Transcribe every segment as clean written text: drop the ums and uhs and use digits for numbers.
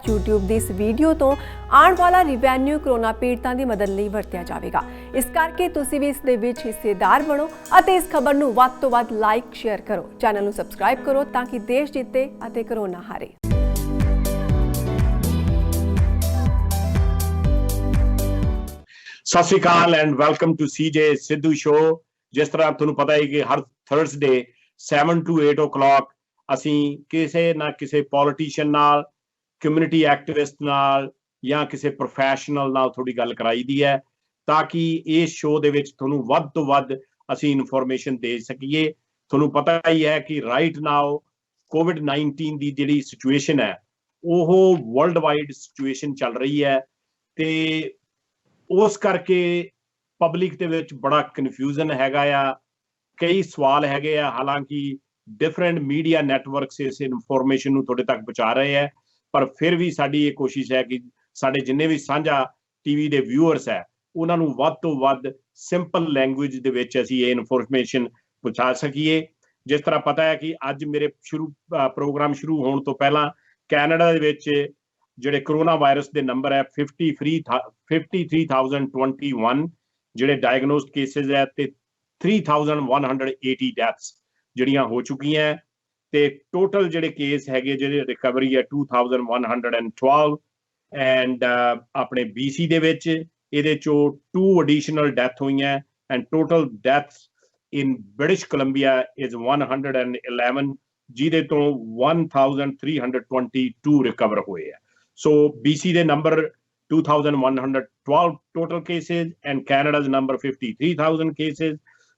YouTube ਦੀ ਇਸ video ਤੋਂ ਆਉਣ ਵਾਲਾ ਰਿਵੈਨਿਊ ਕਰੋਨਾ ਪੀੜਤਾਂ ਦੀ ਮਦਦ ਲਈ ਵਰਤਿਆ ਜਾਵੇਗਾ। ਇਸ ਕਰਕੇ ਤੁਸੀਂ ਵੀ ਇਸ ਦੇ ਵਿੱਚ ਹਿੱਸੇਦਾਰ ਬਣੋ ਅਤੇ ਇਸ ਖਬਰ ਨੂੰ ਵੱਧ ਤੋਂ ਵੱਧ ਲਾਈਕ ਸ਼ੇਅਰ ਕਰੋ। ਚੈਨਲ ਨੂੰ ਸਬਸਕ੍ਰਾਈਬ ਕਰੋ ਤਾਂ ਕਿ ਦੇਸ਼ ਜਿੱਤੇ ਅਤੇ ਕਰੋਨਾ ਹਾਰੇ। Sat Sri Akal and welcome to CJ Sidhu show. ਜਿਸ ਤਰ੍ਹਾਂ ਤੁਹਾਨੂੰ ਪਤਾ ਹੈ ਕਿ ਹਰ ਥਰਸਡੇ 7 to 8 o'clock ਅਸੀਂ ਕਿਸੇ ਨਾ ਕਿਸੇ ਪੋਲੀਟੀਸ਼ੀਅਨ ਨਾਲ, ਕਮਿਊਨਿਟੀ ਐਕਟਿਵਿਸਟ ਨਾਲ ਜਾਂ ਕਿਸੇ ਪ੍ਰੋਫੈਸ਼ਨਲ ਨਾਲ ਥੋੜੀ ਗੱਲ ਕਰਾਈ ਦੀ ਹੈ ਤਾਂ ਕਿ ਇਸ ਸ਼ੋਅ ਦੇ ਵਿੱਚ ਤੁਹਾਨੂੰ ਵੱਧ ਤੋਂ ਵੱਧ ਅਸੀਂ ਇਨਫੋਰਮੇਸ਼ਨ ਦੇ ਸਕੀਏ। ਤੁਹਾਨੂੰ ਪਤਾ ਹੀ ਹੈ ਕਿ ਰਾਈਟ ਨਾਓ COVID-19 ਦੀ ਜਿਹੜੀ ਸਿਚੁਏਸ਼ਨ ਹੈ ਉਹ ਵਰਲਡ ਵਾਈਡ ਸਿਚੁਏਸ਼ਨ ਚੱਲ ਰਹੀ ਹੈ ਤੇ ਉਸ ਕਰਕੇ ਪਬਲਿਕ ਦੇ ਵਿੱਚ ਬੜਾ ਕਨਫਿਊਜ਼ਨ ਹੈਗਾ ਆ, ਕਈ ਸਵਾਲ ਹੈਗੇ ਆ। ਹਾਲਾਂਕਿ ਡਿਫਰੈਂਟ ਮੀਡੀਆ ਨੈਟਵਰਕਸ ਇਸ ਇਨਫੋਰਮੇਸ਼ਨ ਨੂੰ ਤੁਹਾਡੇ ਤੱਕ ਪਹੁੰਚਾ ਰਹੇ ਹੈ, ਪਰ ਫਿਰ ਵੀ ਸਾਡੀ ਇਹ ਕੋਸ਼ਿਸ਼ ਹੈ ਕਿ ਸਾਡੇ ਜਿੰਨੇ ਵੀ ਸਾਂਝਾ ਟੀਵੀ ਦੇ ਵਿਊਅਰਸ ਹੈ ਉਹਨਾਂ ਨੂੰ ਵੱਧ ਤੋਂ ਵੱਧ ਸਿੰਪਲ ਲੈਂਗੁਏਜ ਦੇ ਵਿੱਚ ਅਸੀਂ ਇਹ ਇਨਫੋਰਮੇਸ਼ਨ ਪਹੁੰਚਾ ਸਕੀਏ। ਜਿਸ ਤਰ੍ਹਾਂ ਪਤਾ ਹੈ ਕਿ ਅੱਜ ਮੇਰੇ ਪ੍ਰੋਗਰਾਮ ਸ਼ੁਰੂ ਹੋਣ ਤੋਂ ਪਹਿਲਾਂ ਕੈਨੇਡਾ ਦੇ ਵਿੱਚ ਜਿਹੜੇ ਕਰੋਨਾ ਵਾਇਰਸ ਦੇ ਨੰਬਰ ਹੈ 53,021 ਜਿਹੜੇ ਡਾਇਗਨੋਸਡ ਕੇਸਿਸ ਹੈ ਤੇ 3,180 ਡੈਥਸ ਜਿਹੜੀਆਂ ਹੋ ਚੁੱਕੀਆਂ ਤੇ ਟੋਟਲ ਜਿਹੜੇ ਕੇਸ ਹੈਗੇ ਜਿਹੜੇ ਰਿਕਵਰੀ ਹੈ 2,112 ਐਂਡ ਆਪਣੇ BC ਦੇ ਵਿੱਚ ਇਹਦੇ ਚੋਂ 2 ਐਡੀਸ਼ਨਲ ਡੈਥ ਹੋਈਆਂ and total deaths in British Columbia is 111 ਜਿਹਦੇ ਤੋਂ 1,322 ਰਿਕਵਰ ਹੋਏ ਹੈ। So BC the number 2,112 total cases and Canada's number 53,000 cases.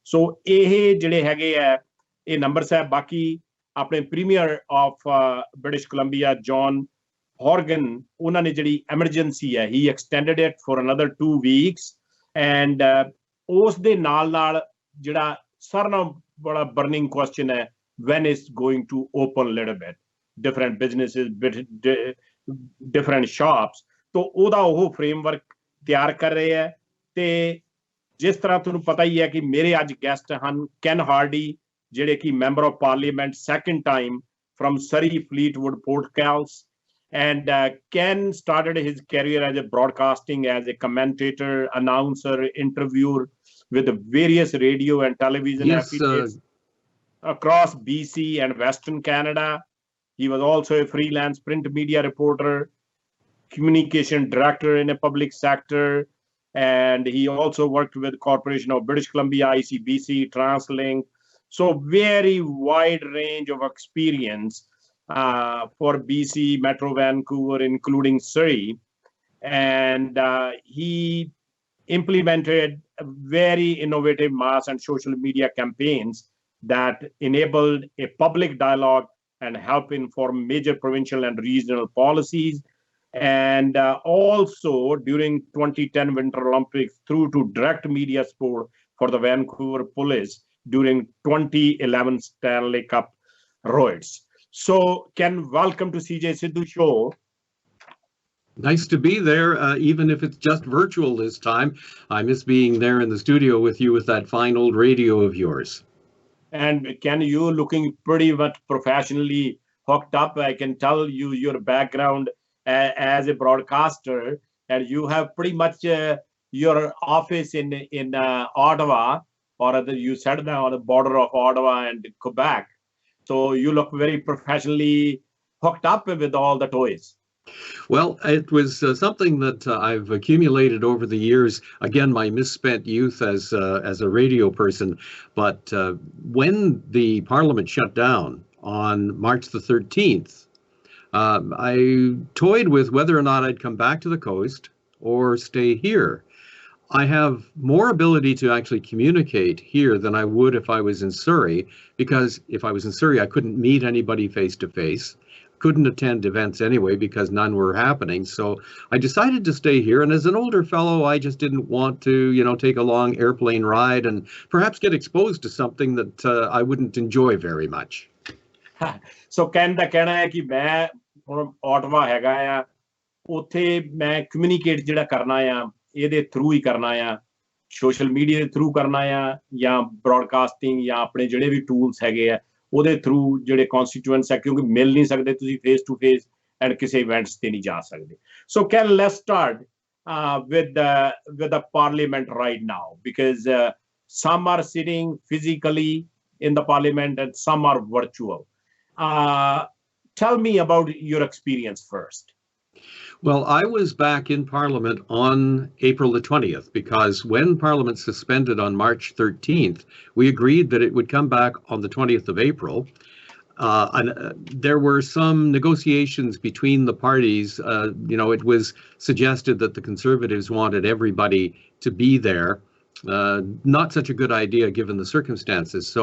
So ਇਹ ਜਿਹੜੇ ਹੈਗੇ ਆ ਇਹ numbers ਹੈ। ਬਾਕੀ ਆਪਣੇ premier of British Columbia John Horgan ਉਹਨਾਂ ਨੇ ਜਿਹੜੀ ਐਮਰਜੈਂਸੀ ਹੈ he extended it for another 2 weeks and ਉਸ ਦੇ ਨਾਲ ਜਿਹੜਾ ਸਾਰਿਆਂ ਨਾਲੋਂ ਬੜਾ burning question ਹੈ when is going to open little bit different businesses different shops तो ਉਹਦਾ ਉਹ ਫਰੇਮਵਰਕ ਤਿਆਰ ਕਰ ਰਹੇ ਹੈ। ਤੇ ਜਿਸ ਤਰ੍ਹਾਂ ਤੁਹਾਨੂੰ ਪਤਾ ਹੀ ਹੈ ਕਿ ਮੇਰੇ ਅੱਜ ਗੈਸਟ ਹਨ ਕੈਨ ਹਾਰਡੀ ਜਿਹੜੇ ਕਿ member of parliament second time from Surrey Fleetwood Port Kells and Ken started his career as a broadcasting as a commentator, announcer, interviewer with various radio and television affiliates across BC and Western Canada. He was also a freelance print media reporter, communication director in a public sector, and he also worked with Corporation of British Columbia, ICBC, TransLink. So very wide range of experience for BC, Metro Vancouver, including Surrey. And he implemented very innovative mass and social media campaigns that enabled a public dialogue and help inform major provincial and regional policies. And also during 2010 Winter Olympics through to direct media support for the Vancouver Police during 2011 Stanley Cup Roids. So Ken, welcome to CJ Sidhu Show. Nice to be there, even if it's just virtual this time. I miss being there in the studio with you with that fine old radio of yours. And Ken, you're looking pretty much professionally hooked up. I can tell you your background as a broadcaster, and you have pretty much your office in Ottawa, or rather you said now on the border of Ottawa and Quebec. So you look very professionally hooked up with all the toys. Well, it was something that I've accumulated over the years. Again, my misspent youth as a radio person. But when the Parliament shut down on March the 13th, I toyed with whether or not I'd come back to the coast or stay here. I have more ability to actually communicate here than I would if I was in Surrey, because if I was in Surrey, I couldn't meet anybody face to face. Couldn't attend events anyway because none were happening. So I decided to stay here. And as an older fellow, I just didn't want to, take a long airplane ride and perhaps get exposed to something that I wouldn't enjoy very much. So Ken ਦਾ ਕਹਿਣਾ ਹੈ ਕਿ ਮੈਂ ਹੁਣ Ottawa ਹੈਗਾ ਆ, ਉੱਥੇ ਮੈਂ communicate ਜਿਹੜਾ ਕਰਨਾ ਆ ਇਹਦੇ ਥਰੂ ਹੀ ਕਰਨਾ ਆ, ਸੋਸ਼ਲ ਮੀਡੀਆ ਦੇ ਥਰੂ ਕਰਨਾ ਆ ਜਾਂ ਬ੍ਰੌਡਕਾਸਟਿੰਗ ਜਾਂ ਆਪਣੇ ਜਿਹੜੇ ਵੀ ਟੂਲਸ ਹੈਗੇ ਆ ਉਹਦੇ ਥਰੂ ਜਿਹੜੇ ਕਨਸਟੀਟੂਐਂਟਸ ਹੈ, ਕਿਉਂਕਿ ਮਿਲ ਨਹੀਂ ਸਕਦੇ ਤੁਸੀਂ ਫੇਸ ਟੂ ਫੇਸ and ਕਿਸੇ events ਤੇ ਨਹੀਂ ਜਾ ਸਕਦੇ. So let's start with the parliament right now, because some are sitting physically in the parliament and some are virtual. Tell me about your experience first. Well, I was back in Parliament on April the 20th, because when Parliament suspended on March 13th, we agreed that it would come back on the 20th of April. There were some negotiations between the parties. It was suggested that the Conservatives wanted everybody to be there. Not such a good idea given the circumstances. So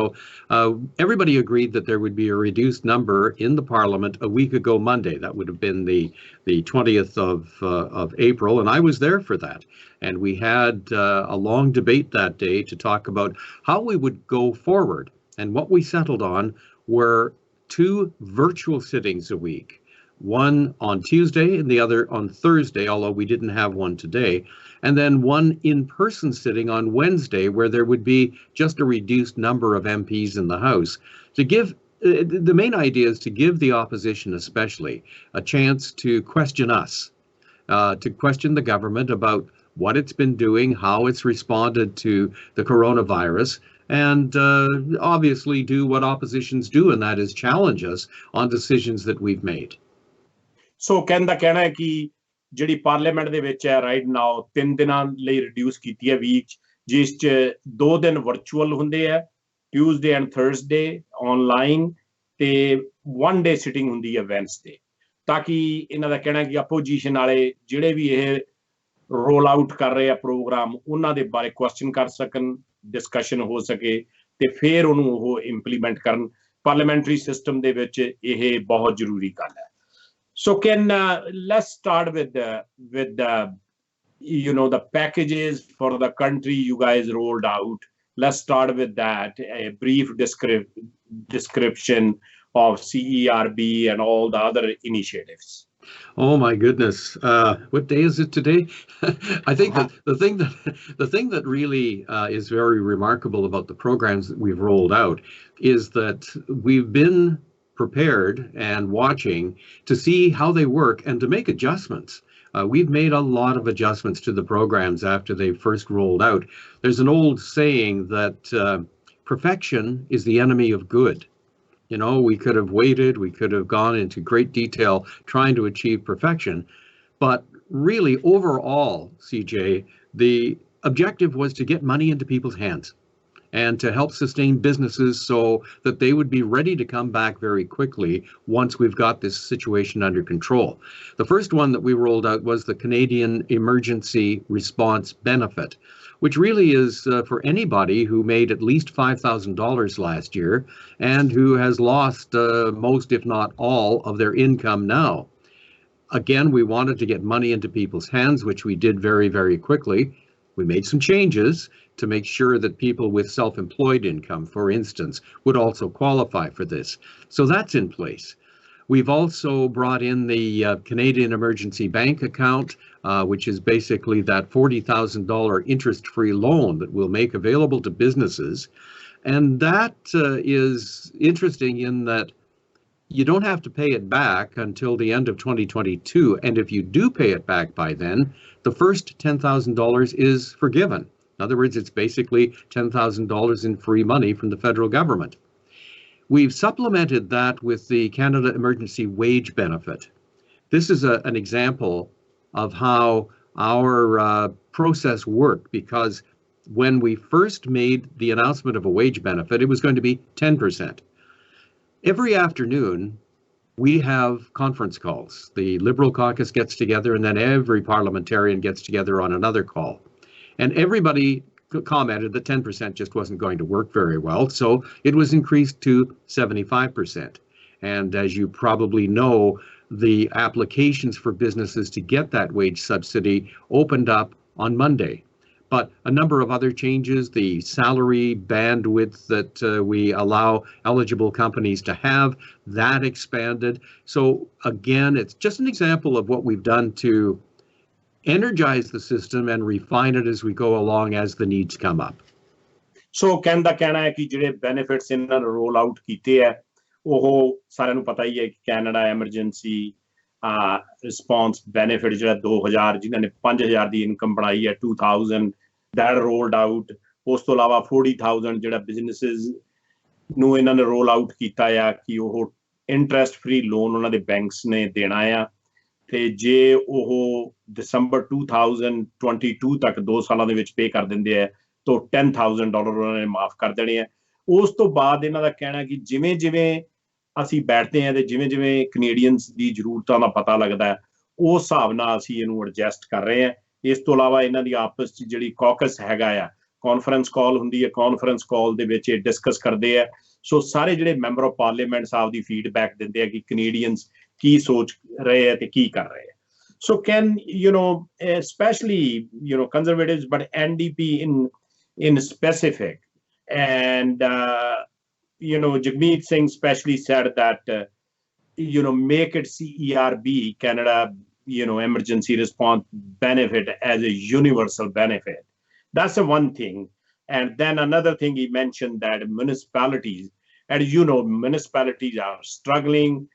everybody agreed that there would be a reduced number in the Parliament a week ago Monday. That would have been the 20th of April, and I was there for that. And we had a long debate that day to talk about how we would go forward. And what we settled on were 2 virtual sittings a week. One on Tuesday and the other on Thursday, although we didn't have one today. And then one in-person sitting on Wednesday, where there would be just a reduced number of MPs in the House. To give the main idea is to give the opposition especially a chance to question us, to question the government about what it's been doing, how it's responded to the coronavirus, and obviously do what oppositions do, and that is challenge us on decisions that we've made. So ਕਹਿੰਦਾ ਕਹਿਣਾ ਹੈ ਕਿ ਜਿਹੜੀ parliament ਦੇ ਵਿੱਚ ਹੈ right now 3 ਦਿਨਾਂ ਲਈ ਰਿਡਿਊਸ ਕੀਤੀ ਹੈ ਵੀਕ, ਜਿਸ 'ਚ 2 ਦਿਨ ਵਰਚੁਅਲ ਹੁੰਦੇ ਆ, ਟਿਊਜ਼ਡੇ ਐਂਡ ਥਰਸਡੇ ਆਨਲਾਈਨ, ਤੇ 1 ਡੇ ਸਿਟਿੰਗ ਹੁੰਦੀ ਹੈ ਵੈਨਸਡੇ, ਤਾਂ ਕਿ ਇਹਨਾਂ ਦਾ ਕਹਿਣਾ ਕਿ ਆਪੋਜੀਸ਼ਨ ਵਾਲੇ ਜਿਹੜੇ ਵੀ ਇਹ ਰੋਲ ਆਊਟ ਕਰ ਰਹੇ ਆ ਪ੍ਰੋਗਰਾਮ, ਉਹਨਾਂ ਦੇ ਬਾਰੇ ਕੁਐਸਚਨ ਕਰ ਸਕਣ, ਡਿਸਕਸ਼ਨ ਹੋ ਸਕੇ, ਤੇ ਫਿਰ ਉਹਨੂੰ ਉਹ ਇੰਪਲੀਮੈਂਟ ਕਰਨ. ਪਾਰਲੀਮੈਂਟਰੀ ਸਿਸਟਮ ਦੇ ਵਿੱਚ ਇਹ ਬਹੁਤ ਜ਼ਰੂਰੀ ਗੱਲ ਹੈ. So let's start with the packages for the country you guys rolled out. Let's start with that, a brief description of CERB and all the other initiatives. Oh my goodness! What day is it today? I think that the thing that really is very remarkable about the programs that we've rolled out is that we've been prepared and watching to see how they work and to make adjustments. We've made a lot of adjustments to the programs after they first rolled out. There's an old saying that perfection is the enemy of good. We could have waited, we could have gone into great detail trying to achieve perfection, but really overall, CJ, the objective was to get money into people's hands and to help sustain businesses so that they would be ready to come back very quickly once we've got this situation under control. The first one that we rolled out was the Canadian Emergency Response Benefit, which really is for anybody who made at least $5,000 last year and who has lost most, if not all, of their income now. Again, we wanted to get money into people's hands, which we did very, very quickly. We made some changes to make sure that people with self-employed income, for instance, would also qualify for this. So that's in place. We've also brought in the Canadian Emergency Bank account, which is basically that $40,000 interest-free loan that we'll make available to businesses. And that is interesting in that you don't have to pay it back until the end of 2022. And if you do pay it back by then, the first $10,000 is forgiven. In other words, it's basically $10,000 in free money from the federal government. We've supplemented that with the Canada Emergency Wage Benefit. This is an example of how our process worked, because when we first made the announcement of a wage benefit, it was going to be 10%. Every afternoon, we have conference calls. The Liberal caucus gets together, and then every parliamentarian gets together on another call. And everybody commented that 10% just wasn't going to work very well, so it was increased to 75%. And as you probably know, the applications for businesses to get that wage subsidy opened up on Monday. But a number of other changes, the salary bandwidth that we allow eligible companies to have, that expanded. So again, it's just an example of what we've done to energize the system and refine it as we go along as the needs come up. So ਕਹਿੰਦਾ ਕਹਿਣਾ ਹੈ ਕਿ ਜਿਹੜੇ benefits ਇਹਨਾਂ ਨੇ roll out ਕੀਤੇ ਹੈ, ਉਹ ਸਾਰਿਆਂ ਨੂੰ ਪਤਾ ਹੀ ਹੈ ਕਿ ਕੈਨੇਡਾ ਐਮਰਜੈਂਸੀ ਰਿਸਪੌਂਸ ਬੈਨੀਫਿਟ ਜਿਹੜਾ 2000 ਜਿਨ੍ਹਾਂ ਨੇ 5000 ਦੀ ਇਨਕਮ ਬਣਾਈ ਹੈ 2000 that rolled out। ਉਸ ਤੋਂ ਇਲਾਵਾ 40,000 ਜਿਹੜਾ ਬਿਜ਼ਨੈਸਿਸ ਨੂੰ ਇਹਨਾਂ ਨੇ ਰੋਲ ਆਊਟ ਕੀਤਾ ਆ ਕਿ ਉਹ ਇੰਟਰਸਟ ਫ੍ਰੀ ਲੋਨ ਉਹਨਾਂ ਦੇ ਬੈਂਕਸ ਨੇ ਦੇਣਾ ਆ ਤੇ ਜੇ ਉਹ ਦਸੰਬਰ 2022 ਤੱਕ 2 ਸਾਲਾਂ ਦੇ ਵਿੱਚ ਪੇ ਕਰ ਦਿੰਦੇ ਆ ਤਾਂ $10,000 ਉਹਨਾਂ ਨੇ ਮਾਫ ਕਰ ਦੇਣੇ ਆ। ਉਸ ਤੋਂ ਬਾਅਦ ਇਹਨਾਂ ਦਾ ਕਹਿਣਾ ਕਿ ਜਿਵੇਂ ਜਿਵੇਂ ਅਸੀਂ ਬੈਠਦੇ ਹਾਂ ਤੇ ਜਿਵੇਂ ਜਿਵੇਂ ਕੈਨੇਡੀਅਨਸ ਦੀ ਜ਼ਰੂਰਤਾਂ ਦਾ ਪਤਾ ਲੱਗਦਾ ਹੈ ਉਸ ਹਿਸਾਬ ਨਾਲ ਅਸੀਂ ਇਹਨੂੰ ਐਡਜਸਟ ਕਰ ਰਹੇ ਹਾਂ। ਇਸ ਤੋਂ ਇਲਾਵਾ ਇਹਨਾਂ ਦੀ ਆਪਸ 'ਚ ਜਿਹੜੀ ਕੌਕਸ ਹੈਗਾ ਆ ਕਾਨਫਰੰਸ ਕਾਲ ਹੁੰਦੀ ਹੈ, ਕਾਨਫਰੰਸ ਕਾਲ ਦੇ ਵਿੱਚ ਇਹ ਡਿਸਕਸ ਕਰਦੇ ਆ। ਸੋ ਸਾਰੇ ਜਿਹੜੇ ਮੈਂਬਰ ਆਫ ਪਾਰਲੀਮੈਂਟਸ ਆਪਦੀ ਫੀਡਬੈਕ ਦਿੰਦੇ ਆ ਕਿ ਕੈਨੇਡੀਅਨਸ ਕੀ ਸੋਚ ਰਹੇ ਆ ਤੇ ਕੀ ਕਰ ਰਹੇ ਆ। So can, especially, conservatives, but NDP in specific, and, Jagmeet Singh especially said that, make it CERB, Canada, emergency response benefit as a universal benefit. That's the one thing. And then another thing he mentioned that municipalities, and municipalities are struggling.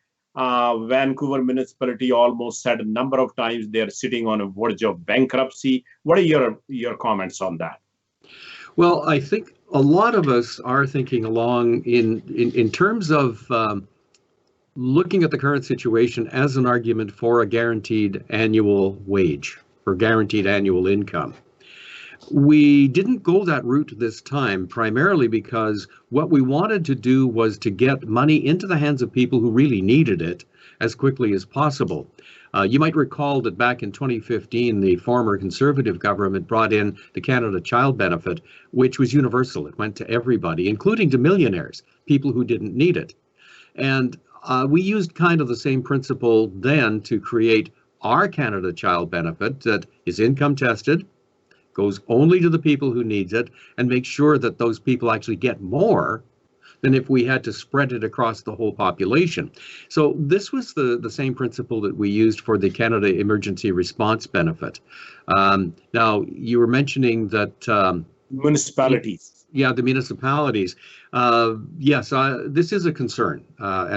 Vancouver municipality almost said a number of times they're sitting on a verge of bankruptcy. What are your comments on that? Well, I think a lot of us are thinking along in terms of looking at the current situation as an argument for a guaranteed annual wage, or guaranteed annual income. We didn't go that route this time, primarily because what we wanted to do was to get money into the hands of people who really needed it as quickly as possible. You might recall that back in 2015, the former Conservative government brought in the Canada Child Benefit, which was universal. It went to everybody, including to millionaires, people who didn't need it. And we used kind of the same principle then to create our Canada Child Benefit that is income tested, goes only to the people who needs it, and make sure that those people actually get more than if we had to spread it across the whole population. So this was the same principle that we used for the Canada Emergency Response Benefit. Now, you were mentioning that municipalities. Yeah, the municipalities. Yes, this is a concern.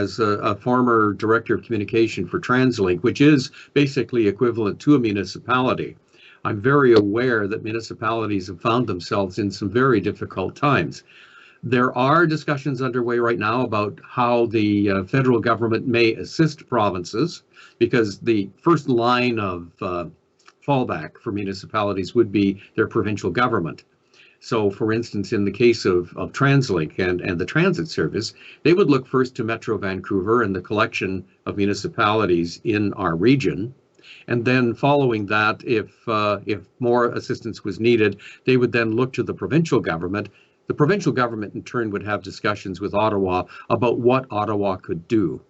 As a former director of communication for TransLink, which is basically equivalent to a municipality, I'm very aware that municipalities have found themselves in some very difficult times. There are discussions underway right now about how the federal government may assist provinces, because the first line of fallback for municipalities would be their provincial government. So, for instance, in the case of TransLink and the transit service, they would look first to Metro Vancouver and the collection of municipalities in our region. And then following that, if more assistance was needed, they would then look to the provincial government. The provincial government in turn would have discussions with Ottawa about what Ottawa could do.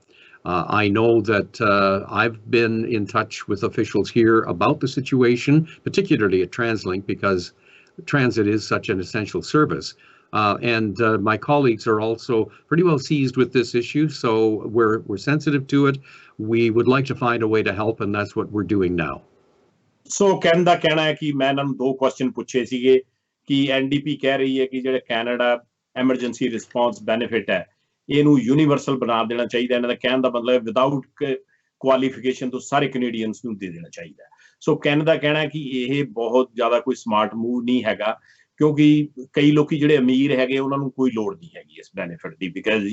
I know that I've been in touch with officials here about the situation, particularly at TransLink, because transit is such an essential service. And my colleagues are also pretty well seized with this issue, so we're sensitive to it. We would like to find a way to help, and that's what we're doing now. So ਕਹਿਣ ਦਾ ਕਹਿਣਾ ਹੈ ਕਿ ਮੈਂ ਇਹਨਾਂ ਨੂੰ 2 question ਪੁੱਛੇ ਸੀਗੇ ਕਿ NDP ਕਹਿ ਰਹੀ ਹੈ ਕਿ ਜਿਹੜੇ ਕੈਨੇਡਾ ਐਮਰਜੈਂਸੀ ਰਿਸਪੌਂਸ ਬੈਨੀਫਿਟ ਹੈ ਇਹਨੂੰ ਯੂਨੀਵਰਸਲ ਬਣਾ ਦੇਣਾ ਚਾਹੀਦਾ। ਇਹਨਾਂ ਦਾ ਕਹਿਣ ਦਾ ਮਤਲਬ ਹੈ ਵਿਦਆਊਟ ਕੁਆਲੀਫਿਕੇਸ਼ਨ ਤੋਂ ਸਾਰੇ ਕੈਨੇਡੀਅਨਸ ਨੂੰ ਦੇ ਦੇਣਾ ਚਾਹੀਦਾ। ਸੋ ਕਹਿਣ ਦਾ ਕਹਿਣਾ ਹੈ ਕਿ ਇਹ ਬਹੁਤ ਜ਼ਿਆਦਾ ਕੋਈ ਸਮਾਰਟ ਮੂਵ ਨਹੀਂ ਹੈਗਾ, ਕਿਉਂਕਿ ਕਈ ਲੋਕੀ ਜਿਹੜੇ ਅਮੀਰ ਹੈਗੇ ਉਹਨਾਂ ਨੂੰ ਕੋਈ ਲੋੜ ਨਹੀਂ ਹੈਗੀ ਇਸ benefit the, because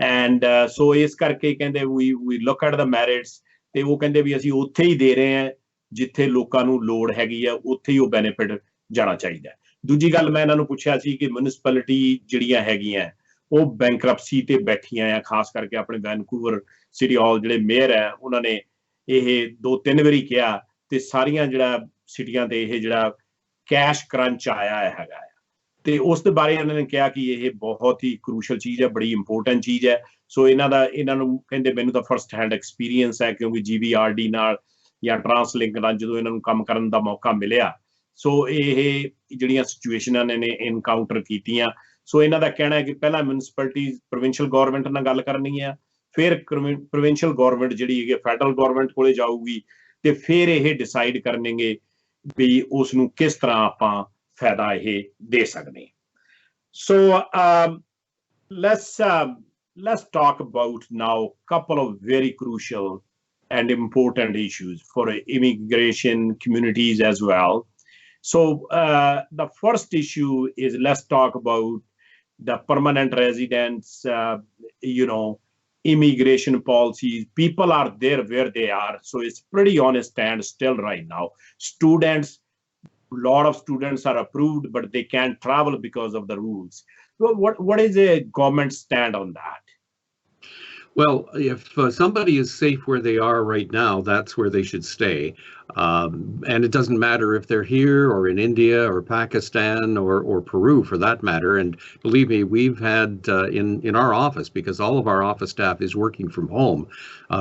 and so ਇਸ ਕਰਕੇ ਕਹਿੰਦੇ ਵੀ ਲੁੱਕ ਐਟ ਦਾ ਮੈਰਿਟਸ, ਤੇ ਉਹ ਕਹਿੰਦੇ ਵੀ ਅਸੀਂ ਉੱਥੇ ਹੀ ਦੇ ਰਹੇ ਹਾਂ ਜਿੱਥੇ ਲੋਕਾਂ ਨੂੰ ਲੋੜ ਹੈਗੀ ਆ, ਉੱਥੇ ਹੀ ਉਹ ਬੈਨੀਫਿਟ ਜਾਣਾ ਚਾਹੀਦਾ। ਦੂਜੀ ਗੱਲ ਮੈਂ ਇਹਨਾਂ ਨੂੰ ਪੁੱਛਿਆ ਸੀ ਕਿ ਮਿਊਨਿਸਪੈਲਿਟੀ ਜਿਹੜੀਆਂ ਹੈਗੀਆਂ ਉਹ ਬੈਂਕਰਪਸੀ ਤੇ ਬੈਠੀਆਂ ਆ, ਖਾਸ ਕਰਕੇ ਆਪਣੇ ਵੈਨਕੂਵਰ ਸਿਟੀ ਹਾਲ ਜਿਹੜੇ ਮੇਅਰ ਹੈ ਉਹਨਾਂ ਨੇ ਇਹ 2-3 ਵਾਰੀ ਕਿਹਾ, ਤੇ ਸਾਰੀਆਂ ਜਿਹੜਾ ਸਿਟੀਆਂ ਤੇ ਇਹ ਜਿਹੜਾ ਕੈਸ਼ ਕਰੰਚ ਆਇਆ ਹੈਗਾ, ਤੇ ਉਸ ਦੇ ਬਾਰੇ ਇਹਨਾਂ ਨੇ ਕਿਹਾ ਕਿ ਇਹ ਬਹੁਤ ਹੀ ਕਰੂਸ਼ਲ ਚੀਜ਼ ਹੈ, ਬੜੀ ਇੰਪੋਰਟੈਂਟ ਚੀਜ਼ ਹੈ। ਸੋ ਇਹਨਾਂ ਨੂੰ ਕਹਿੰਦੇ ਮੈਨੂੰ ਤਾਂ ਫਰਸਟ ਹੈਂਡ ਐਕਸਪੀਰੀਅੰਸ ਹੈ, ਕਿਉਂਕਿ GBRD ਨਾਲ ਜਾਂ ਟਰਾਂਸਲਿੰਕ ਨਾਲ ਜਦੋਂ ਇਹਨਾਂ ਨੂੰ ਕੰਮ ਕਰਨ ਦਾ ਮੌਕਾ ਮਿਲਿਆ, ਸੋ ਇਹ ਜਿਹੜੀਆਂ ਸਿਚੁਏਸ਼ਨਾਂ ਨੇ ਇਨਕਾਊਂਟਰ ਕੀਤੀਆਂ। ਸੋ ਇਹਨਾਂ ਦਾ ਕਹਿਣਾ ਹੈ ਕਿ ਪਹਿਲਾਂ ਮਿਊਨਿਸਪੈਲਿਟੀਜ਼ ਪ੍ਰੋਵਿੰਸ਼ੀਅਲ ਗੌਰਮੈਂਟ ਨਾਲ ਗੱਲ ਕਰਨੀ ਹੈ, ਫਿਰ ਪ੍ਰੋਵਿੰਸ਼ੀਅਲ ਗੌਰਮੈਂਟ ਜਿਹੜੀ ਹੈਗੀ ਫੈਡਰਲ ਗੌਰਮੈਂਟ ਕੋਲੇ ਜਾਊਗੀ, ਤੇ ਫਿਰ ਇਹ ਡਿਸਾਈਡ ਕਰਨਗੇ ਵੀ ਉਸ ਨੂੰ ਕਿਸ ਤਰ੍ਹਾਂ ਆਪਾਂ ਫਾਇਦਾ ਇਹ ਦੇ ਸਕਦੇ। ਸੋ let's talk about now a couple of very crucial and important issues for immigration communities as well. So the first issue is, let's talk about the permanent residents, immigration policies. People are there where they are. So it's pretty on a standstill right now. Students, a lot of students are approved, but they can't travel because of the rules. So what is a government stand on that? Well, if somebody is safe where they are right now, that's where they should stay. And it doesn't matter if they're here or in India or Pakistan or Peru for that matter. And believe me, we've had in our office, because all of our office staff is working from home,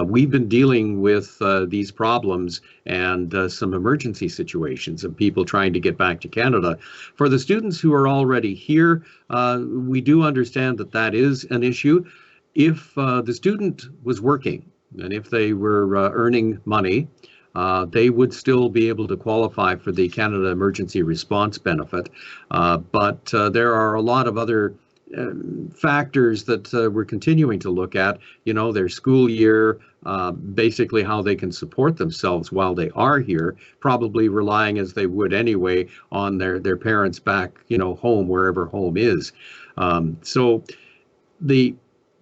we've been dealing with these problems and some emergency situations of people trying to get back to Canada. For the students who are already here, we do understand that that is an issue. If the student was working and if they were earning money, they would still be able to qualify for the Canada Emergency Response Benefit. But there are a lot of other factors that we're continuing to look at, their school year, basically how they can support themselves while they are here, probably relying as they would anyway on their parents back, home, wherever home is. So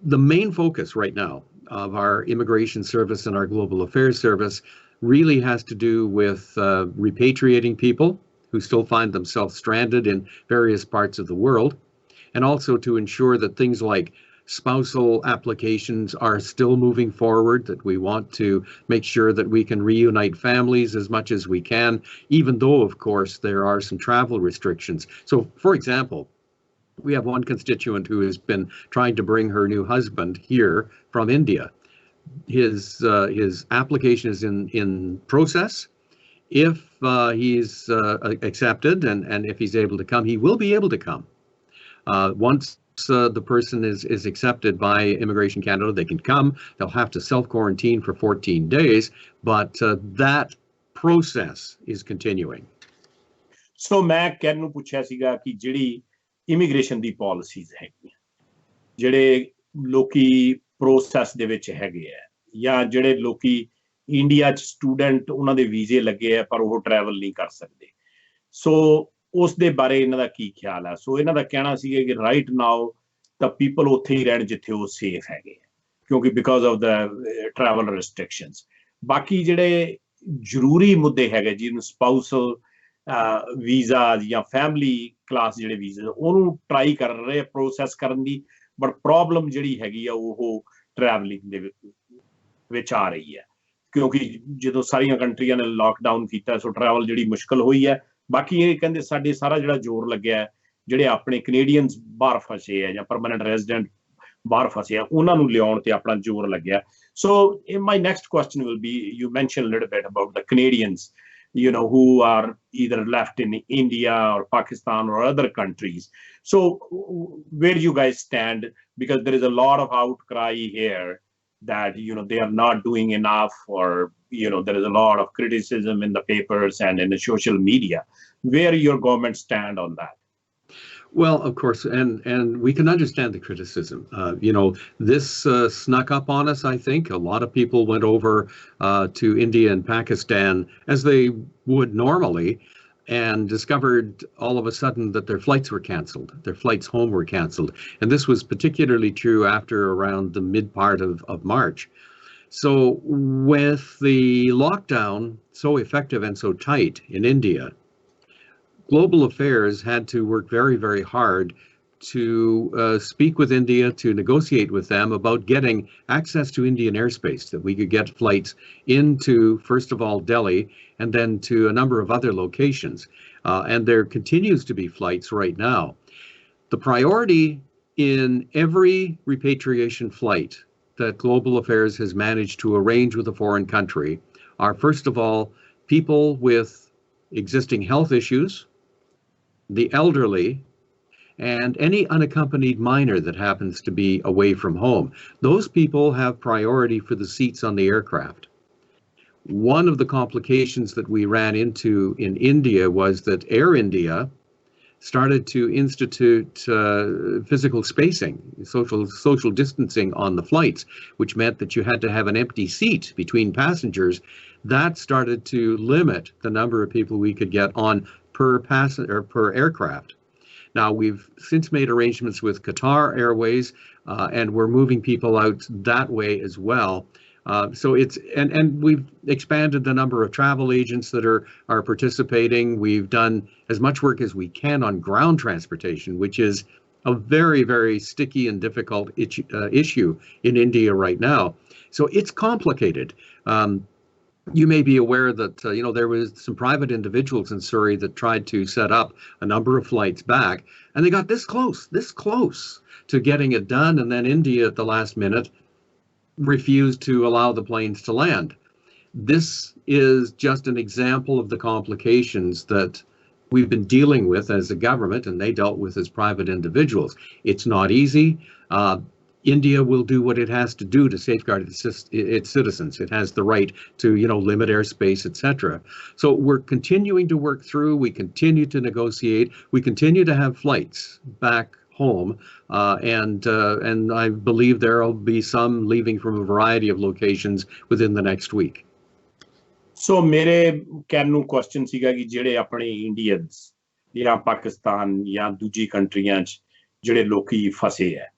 the main focus right now of our immigration service and our global affairs service really has to do with repatriating people who still find themselves stranded in various parts of the world, and also to ensure that things like spousal applications are still moving forward, that we want to make sure that we can reunite families as much as we can, even though, of course, there are some travel restrictions. So, for example, we have one constituent who has been trying to bring her new husband here from India. His application is in process. If he's accepted and if he's able to come, he will be able to come. Once the person is accepted by Immigration Canada, they can come. They'll have to self-quarantine for 14 days, but that process is continuing. So मैं कहने ਨੂੰ ਪੁੱਛਿਆ ਸੀਗਾ ਕਿ ਜਿਹੜੀ immigration ਦੀ policies ਹੈਗੀਆਂ, ਜਿਹੜੇ ਲੋਕੀ ਪ੍ਰੋਸੈਸ ਦੇ ਵਿੱਚ ਹੈਗੇ ਆ, ਜਾਂ ਜਿਹੜੇ ਲੋਕੀ ਇੰਡੀਆ 'ਚ ਸਟੂਡੈਂਟ ਉਹਨਾਂ ਦੇ ਵੀਜ਼ੇ ਲੱਗੇ ਆ ਪਰ ਉਹ ਟਰੈਵਲ ਨਹੀਂ ਕਰ ਸਕਦੇ, ਸੋ ਉਸ ਦੇ ਬਾਰੇ ਇਹਨਾਂ ਦਾ ਕੀ ਖਿਆਲ ਆ? ਸੋ ਇਹਨਾਂ ਦਾ ਕਹਿਣਾ ਸੀਗਾ ਕਿ ਰਾਈਟ ਨਾਓ ਤਾਂ ਪੀਪਲ ਉੱਥੇ ਹੀ ਰਹਿਣ ਜਿੱਥੇ ਉਹ ਸੇਫ ਹੈਗੇ ਆ, ਕਿਉਂਕਿ because of the travel restrictions. ਬਾਕੀ ਜਿਹੜੇ ਜ਼ਰੂਰੀ ਮੁੱਦੇ ਹੈਗੇ, ਜਿਹਨੂੰ ਸਪਾਊਸਲ ਵੀਜ਼ਾ ਜਾਂ ਫੈਮਿਲੀ ਕਲਾਸ ਜਿਹੜੇ ਵੀਜ਼ੇ ਉਹਨੂੰ ਟਰਾਈ ਕਰ ਰਹੇ ਪ੍ਰੋਸੈਸ ਕਰਨ ਦੀ, ਬਟ ਪ੍ਰੋਬਲਮ ਜਿਹੜੀ ਹੈਗੀ ਆ ਉਹ ਟਰੈਵਲਿੰਗ ਦੇ ਵਿੱਚ ਆ ਰਹੀ ਹੈ, ਕਿਉਂਕਿ ਜਦੋਂ ਸਾਰੀਆਂ ਕੰਟਰੀਆਂ ਨੇ ਲਾਕਡਾਊਨ ਕੀਤਾ ਸੋ ਟਰੈਵਲ ਜਿਹੜੀ ਮੁਸ਼ਕਲ ਹੋਈ ਹੈ। ਬਾਕੀ ਇਹ ਕਹਿੰਦੇ ਸਾਡੇ ਸਾਰਾ ਜਿਹੜਾ ਜ਼ੋਰ ਲੱਗਿਆ ਹੈ, ਜਿਹੜੇ ਆਪਣੇ ਕੈਨੇਡੀਅਨਸ ਬਾਹਰ ਫਸੇ ਆ ਜਾਂ ਪਰਮਾਨੈਂਟ ਰੈਜ਼ੀਡੈਂਟ ਬਾਹਰ ਫਸੇ ਆ, ਉਹਨਾਂ ਨੂੰ ਲਿਆਉਣ ਤੇ ਆਪਣਾ ਜ਼ੋਰ ਲੱਗਿਆ। So my next question will be, you mention little bit about the Canadians who are either left in India or Pakistan or other countries. So where do you guys stand? Because there is a lot of outcry here that, they are not doing enough, or, there is a lot of criticism in the papers and in the social media. Where your government stand on that? Well, of course, and we can understand the criticism. This snuck up on us, I think. A lot of people went over to India and Pakistan, as they would normally, and discovered all of a sudden that their flights were canceled. Their flights home were canceled. And this was particularly true after around the mid part of March. So with the lockdown so effective and so tight in India, Global Affairs had to work very, very hard to speak with India, to negotiate with them about getting access to Indian airspace, that we could get flights into, first of all, Delhi, and then to a number of other locations. And there continues to be flights right now. The priority in every repatriation flight that Global Affairs has managed to arrange with a foreign country are, first of all, people with existing health issues, the elderly, and any unaccompanied minor that happens to be away from home. Those people have priority for the seats on the aircraft. One of the complications that we ran into in India was that Air India started to institute physical spacing, social distancing on the flights, which meant that you had to have an empty seat between passengers. That started to limit the number of people we could get on per passenger, per aircraft. Now, we've since made arrangements with Qatar Airways, and we're moving people out that way as well. So it's and we've expanded the number of travel agents that are participating. We've done as much work as we can on ground transportation, which is a very, very sticky and difficult issue in India right now. So it's complicated. You may be aware that there was some private individuals in Surrey that tried to set up a number of flights back, and they got this close to getting it done, and then India at the last minute refused to allow the planes to land. This is just an example of the complications that we've been dealing with as a government, and they dealt with as private individuals. It's not easy. India will do what it has to do to safeguard its citizens. It has the right to, limit airspace, etc. So we're continuing to work through. We continue to negotiate. We continue to have flights back home, and I believe there will be some leaving from a variety of locations within the next week. So ਮੇਰੇ ਕਹਿਣ ਨੂੰ question ਸੀਗਾ ਕਿ ਜਿਹੜੇ ਆਪਣੇ Indians ਜਾਂ ਪਾਕਿਸਤਾਨ ਜਾਂ ਦੂਜੀ ਕੰਟਰੀਆਂ 'ਚ ਜਿਹੜੇ ਲੋਕੀ ਫਸੇ ਹੈ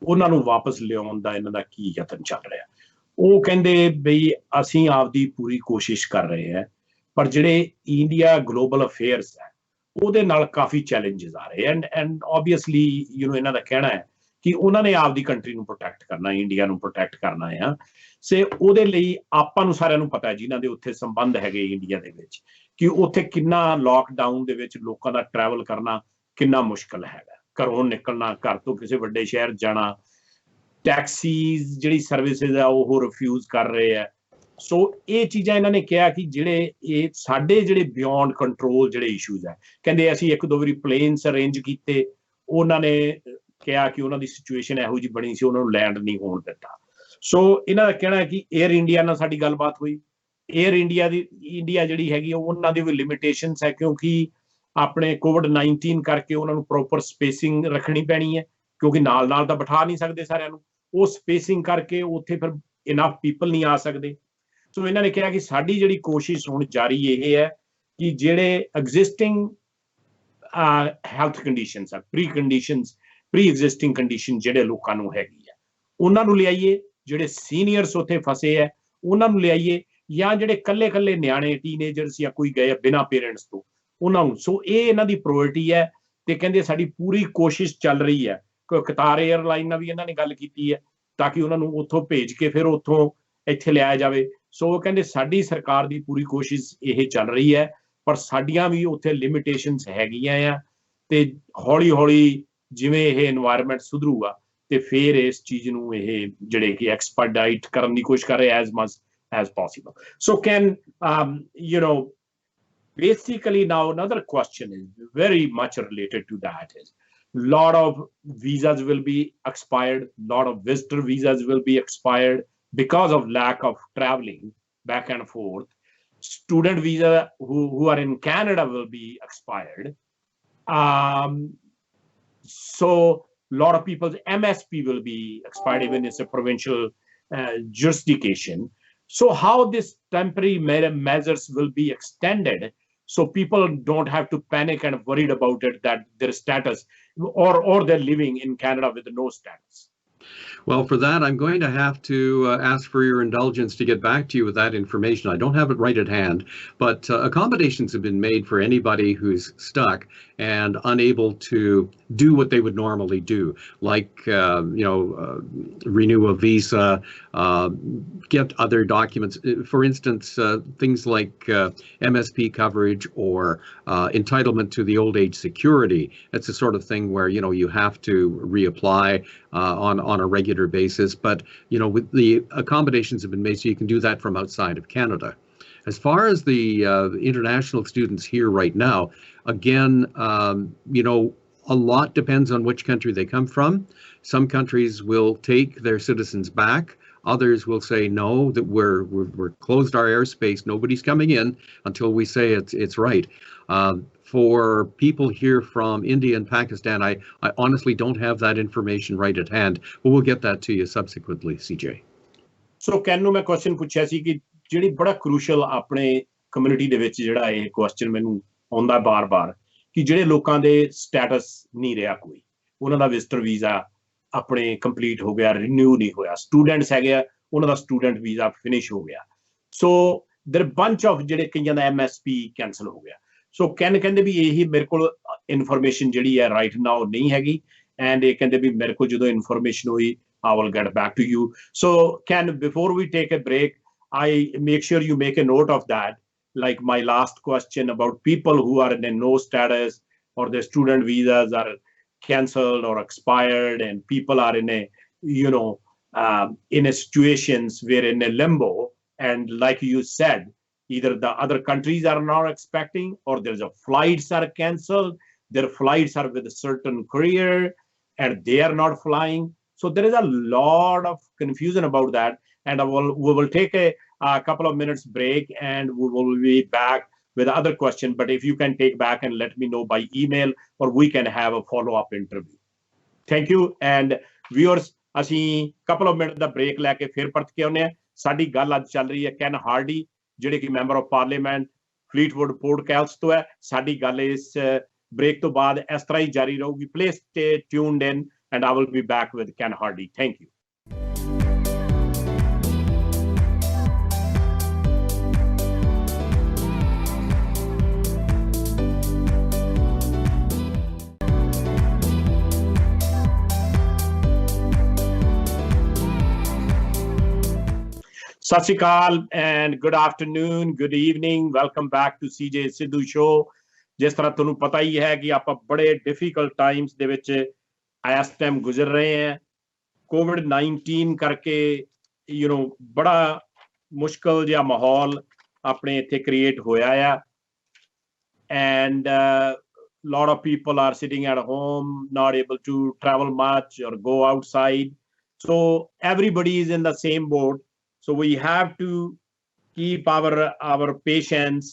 ਉਹਨਾਂ ਨੂੰ ਵਾਪਸ ਲਿਆਉਣ ਦਾ ਇਹਨਾਂ ਦਾ ਕੀ ਯਤਨ ਚੱਲ ਰਿਹਾ। ਉਹ ਕਹਿੰਦੇ ਬਈ ਅਸੀਂ ਆਪਦੀ ਪੂਰੀ ਕੋਸ਼ਿਸ਼ ਕਰ ਰਹੇ ਹਾਂ, ਪਰ ਜਿਹੜੇ ਇੰਡੀਆ ਗਲੋਬਲ ਅਫੇਅਰਸ ਹੈ ਉਹਦੇ ਨਾਲ ਕਾਫੀ ਚੈਲੰਜਸ ਆ ਰਹੇ ਐਂਡ ਓਬਵੀਅਸਲੀ ਇਹਨਾਂ ਦਾ ਕਹਿਣਾ ਹੈ ਕਿ ਉਹਨਾਂ ਨੇ ਆਪਦੀ ਕੰਟਰੀ ਨੂੰ ਪ੍ਰੋਟੈਕਟ ਕਰਨਾ, ਇੰਡੀਆ ਨੂੰ ਪ੍ਰੋਟੈਕਟ ਕਰਨਾ ਆ। ਸੇ ਉਹਦੇ ਲਈ ਆਪਾਂ ਨੂੰ ਸਾਰਿਆਂ ਨੂੰ ਪਤਾ ਜਿਨ੍ਹਾਂ ਦੇ ਉੱਥੇ ਸੰਬੰਧ ਹੈਗੇ ਇੰਡੀਆ ਦੇ ਵਿੱਚ ਕਿ ਉੱਥੇ ਕਿੰਨਾ ਲੋਕਡਾਊਨ ਦੇ ਵਿੱਚ ਲੋਕਾਂ ਦਾ ਟਰੈਵਲ ਕਰਨਾ ਕਿੰਨਾ ਮੁਸ਼ਕਲ ਹੈਗਾ, ਘਰੋਂ ਨਿਕਲਣਾ, ਘਰ ਤੋਂ ਕਿਸੇ ਵੱਡੇ ਸ਼ਹਿਰ ਜਾਣਾ, ਟੈਕਸੀਜ਼ ਜਿਹੜੀ ਸਰਵਿਸਿਜ਼ ਆ ਉਹ ਰਿਫਿਊਜ਼ ਕਰ ਰਹੇ ਆ। ਸੋ ਇਹ ਚੀਜ਼ਾਂ ਇਹਨਾਂ ਨੇ ਕਿਹਾ ਕਿ ਜਿਹੜੇ ਇਹ ਸਾਡੇ ਜਿਹੜੇ ਬਿਯੋਂਡ ਕੰਟਰੋਲ ਜਿਹੜੇ ਇਸ਼ੂਜ਼ ਹੈ, ਕਹਿੰਦੇ ਅਸੀਂ ਇੱਕ ਦੋ ਵਾਰੀ ਪਲੇਨਸ ਅਰੇਂਜ ਕੀਤੇ, ਉਹਨਾਂ ਨੇ ਕਿਹਾ ਕਿ ਉਹਨਾਂ ਦੀ ਸਿਚੁਏਸ਼ਨ ਇਹੋ ਜਿਹੀ ਬਣੀ ਸੀ ਉਹਨਾਂ ਨੂੰ ਲੈਂਡ ਨਹੀਂ ਹੋਣ ਦਿੱਤਾ। ਸੋ ਇਹਨਾਂ ਦਾ ਕਹਿਣਾ ਹੈ ਕਿ ਏਅਰ ਇੰਡੀਆ ਨਾਲ ਸਾਡੀ ਗੱਲਬਾਤ ਹੋਈ, ਏਅਰ ਇੰਡੀਆ ਜਿਹੜੀ ਹੈਗੀ ਉਹਨਾਂ ਦੀ ਵੀ ਲਿਮਿਟੇਸ਼ਨਸ ਹੈ ਕਿਉਂਕਿ ਆਪਣੇ COVID-19 ਕਰਕੇ ਉਹਨਾਂ ਨੂੰ ਪ੍ਰੋਪਰ ਸਪੇਸਿੰਗ ਰੱਖਣੀ ਪੈਣੀ ਹੈ ਕਿਉਂਕਿ ਨਾਲ ਨਾਲ ਤਾਂ ਬਿਠਾ ਨਹੀਂ ਸਕਦੇ ਸਾਰਿਆਂ ਨੂੰ, ਉਹ ਸਪੇਸਿੰਗ ਕਰਕੇ ਉੱਥੇ ਫਿਰ ਇਨਫ ਪੀਪਲ ਨਹੀਂ ਆ ਸਕਦੇ। ਸੋ ਇਹਨਾਂ ਨੇ ਕਿਹਾ ਕਿ ਸਾਡੀ ਜਿਹੜੀ ਕੋਸ਼ਿਸ਼ ਹੁਣ ਜਾਰੀ ਇਹ ਹੈ ਕਿ ਜਿਹੜੇ ਐਗਜ਼ਿਸਟਿੰਗ ਹੈਲਥ ਕੰਡੀਸ਼ਨਸ ਆ, ਪ੍ਰੀ ਐਗਜ਼ਿਸਟਿੰਗ ਕੰਡੀਸ਼ਨ ਜਿਹੜੇ ਲੋਕਾਂ ਨੂੰ ਹੈਗੀ ਆ ਉਹਨਾਂ ਨੂੰ ਲਿਆਈਏ, ਜਿਹੜੇ ਸੀਨੀਅਰਸ ਉੱਥੇ ਫਸੇ ਹੈ ਉਹਨਾਂ ਨੂੰ ਲਿਆਈਏ, ਜਾਂ ਜਿਹੜੇ ਕੱਲੇ ਨਿਆਣੇ ਟੀਨੇਜਰਸ ਜਾਂ ਕੋਈ ਗਏ ਬਿਨਾਂ ਪੇਰੈਂਟਸ ਤੋਂ ਉਹਨਾਂ ਨੂੰ। ਸੋ ਇਹ ਇਹਨਾਂ ਦੀ ਪ੍ਰਾਇੋਰਟੀ ਹੈ ਤੇ ਕਹਿੰਦੇ ਸਾਡੀ ਪੂਰੀ ਕੋਸ਼ਿਸ਼ ਚੱਲ ਰਹੀ ਹੈ। ਕਤਾਰ ਏਅਰਲਾਈਨ ਨਾਲ ਵੀ ਇਹਨਾਂ ਨੇ ਗੱਲ ਕੀਤੀ ਹੈ ਤਾਂ ਕਿ ਉਹਨਾਂ ਨੂੰ ਉੱਥੋਂ ਭੇਜ ਕੇ ਫਿਰ ਉੱਥੋਂ ਇੱਥੇ ਲਿਆਇਆ ਜਾਵੇ। ਸੋ ਉਹ ਕਹਿੰਦੇ ਸਾਡੀ ਸਰਕਾਰ ਦੀ ਪੂਰੀ ਕੋਸ਼ਿਸ਼ ਇਹ ਚੱਲ ਰਹੀ ਹੈ, ਪਰ ਸਾਡੀਆਂ ਵੀ ਉੱਥੇ ਲਿਮਿਟੇਸ਼ਨਸ ਹੈਗੀਆਂ ਆ ਤੇ ਹੌਲੀ ਹੌਲੀ ਜਿਵੇਂ ਇਹ এনवायरमेंट ਸੁਧਰੂਗਾ ਤੇ ਫਿਰ ਇਸ ਚੀਜ਼ ਨੂੰ ਇਹ ਜਿਹੜੇ ਕਿ ਐਕਸਪੈਡਾਈਟ ਕਰਨ ਦੀ ਕੋਸ਼ਿਸ਼ ਕਰ ਰਹੇ as much as possible. So can basically now another question is very much related to that is lot of visas will be expired, lot of visitor visas will be expired because of lack of traveling back and forth. Student visa who are in Canada will be expired. So a lot of people's MSP will be expired even it's a provincial jurisdiction. So how this temporary measures will be extended so people don't have to panic and worried about it that their status or they're living in Canada with no status? Well, for that, I'm going to have to ask for your indulgence to get back to you with that information. I don't have it right at hand, but accommodations have been made for anybody who's stuck and unable to do what they would normally do, like, renew a visa, get other documents. For instance, things like MSP coverage or entitlement to the old age security. It's the sort of thing where, you have to reapply on a regular basis, but with the accommodations have been made so you can do that from outside of Canada. As far as the international students here right now, again, a lot depends on which country they come from. Some countries will take their citizens back. Others will say no, that we're closed our airspace. Nobody's coming in until we say it's right. for people here from India and Pakistan. I honestly don't have that information right at hand, but we'll get that to you subsequently, CJ. So Ken ਨੂੰ ਮੈਂ question ਪੁੱਛਿਆ ਸੀ ਕਿ ਜਿਹੜੀ ਬੜਾ crucial ਆਪਣੇ community ਦੇ ਵਿੱਚ ਜਿਹੜਾ ਇਹ ਕੁਐਸਚਨ ਮੈਨੂੰ ਆਉਂਦਾ ਬਾਰ-ਬਾਰ ਕਿ ਜਿਹੜੇ ਲੋਕਾਂ ਦੇ ਸਟੇਟਸ ਨਹੀਂ ਰਿਹਾ ਕੋਈ, ਉਹਨਾਂ ਦਾ ਵਿਜ਼ਟਰ ਵੀਜ਼ਾ ਆਪਣੇ ਕੰਪਲੀਟ ਹੋ ਗਿਆ, ਰਿਨਿਊ ਨਹੀਂ ਹੋਇਆ, ਸਟੂਡੈਂਟਸ ਹੈਗੇ ਆ ਉਹਨਾਂ ਦਾ ਸਟੂਡੈਂਟ ਵੀਜ਼ਾ ਫਿਨਿਸ਼ ਹੋ ਗਿਆ, ਸੋ देयर bunch of ਜਿਹੜੇ ਕਈਆਂ ਦਾ MSP ਕੈਂਸਲ ਹੋ ਗਿਆ। ਸੋ ਕਹਿੰਦੇ ਵੀ ਇਹੀ ਮੇਰੇ ਕੋਲ ਇਨਫੋਰਮੇਸ਼ਨ ਜਿਹੜੀ ਹੈ ਰਾਈਟ ਨਾਓ ਨਹੀਂ ਹੈਗੀ, ਐਂਡ ਇਹ ਕਹਿੰਦੇ ਵੀ ਮੇਰੇ ਕੋਲ ਜਦੋਂ ਇਨਫੋਰਮੇਸ਼ਨ ਹੋਈ I will get back to you. So Ken, before we take a break, I make sure you make a note of that, like my last question about people who are in a no status or their student visas are cancelled or expired, and people are in a, you know, in a situations where in a limbo, and like you said, either the other countries are not expecting or there's a flights are cancelled, their flights are with a certain courier and they are not flying. So there is a lot of confusion about that, and we will take a couple of minutes break and we will be back with other question. But if you can take back and let me know by email, or we can have a follow-up interview. Thank you. And viewers, ਅਸੀਂ couple of minutes the break ਲੈ ਕੇ ਫਿਰ ਪਰਤ ਕੇ ਆਉਂਦੇ ਹਾਂ। ਸਾਡੀ ਗੱਲ ਅੱਜ ਚੱਲ ਰਹੀ ਹੈ ਕੈਨ ਹਾਰਡੀ, ਜਿਹੜੇ ਕਿ member of parliament Fleetwood Port Kells ਤੋਂ ਹੈ। ਸਾਡੀ ਗੱਲ ਇਸ ਬ੍ਰੇਕ ਤੋਂ ਬਾਅਦ ਇਸ ਤਰ੍ਹਾਂ ਹੀ ਜਾਰੀ ਰਹੂਗੀ। Please stay tuned in and I will be back with Ken Hardie. Thank you. Sat Sri Akal and good afternoon, good evening. Welcome back to CJ Sidhu Show. ਜਿਸ ਤਰ੍ਹਾਂ ਤੁਹਾਨੂੰ ਪਤਾ ਹੀ ਹੈ ਕਿ ਆਪਾਂ ਬੜੇ ਡਿਫਿਕਲਟ ਟਾਈਮਸ ਦੇ ਵਿੱਚ ਇਸ ਟਾਈਮ ਗੁਜ਼ਰ ਰਹੇ हैं। COVID-19 ਕਰਕੇ ਬੜਾ ਮੁਸ਼ਕਲ ਜਿਹਾ ਮਾਹੌਲ ਆਪਣੇ ਇੱਥੇ ਕ੍ਰੀਏਟ ਹੋਇਆ ਆ, and lot of people are sitting at home, not able to travel much or go outside, so everybody is in the same boat. So we have to keep our patience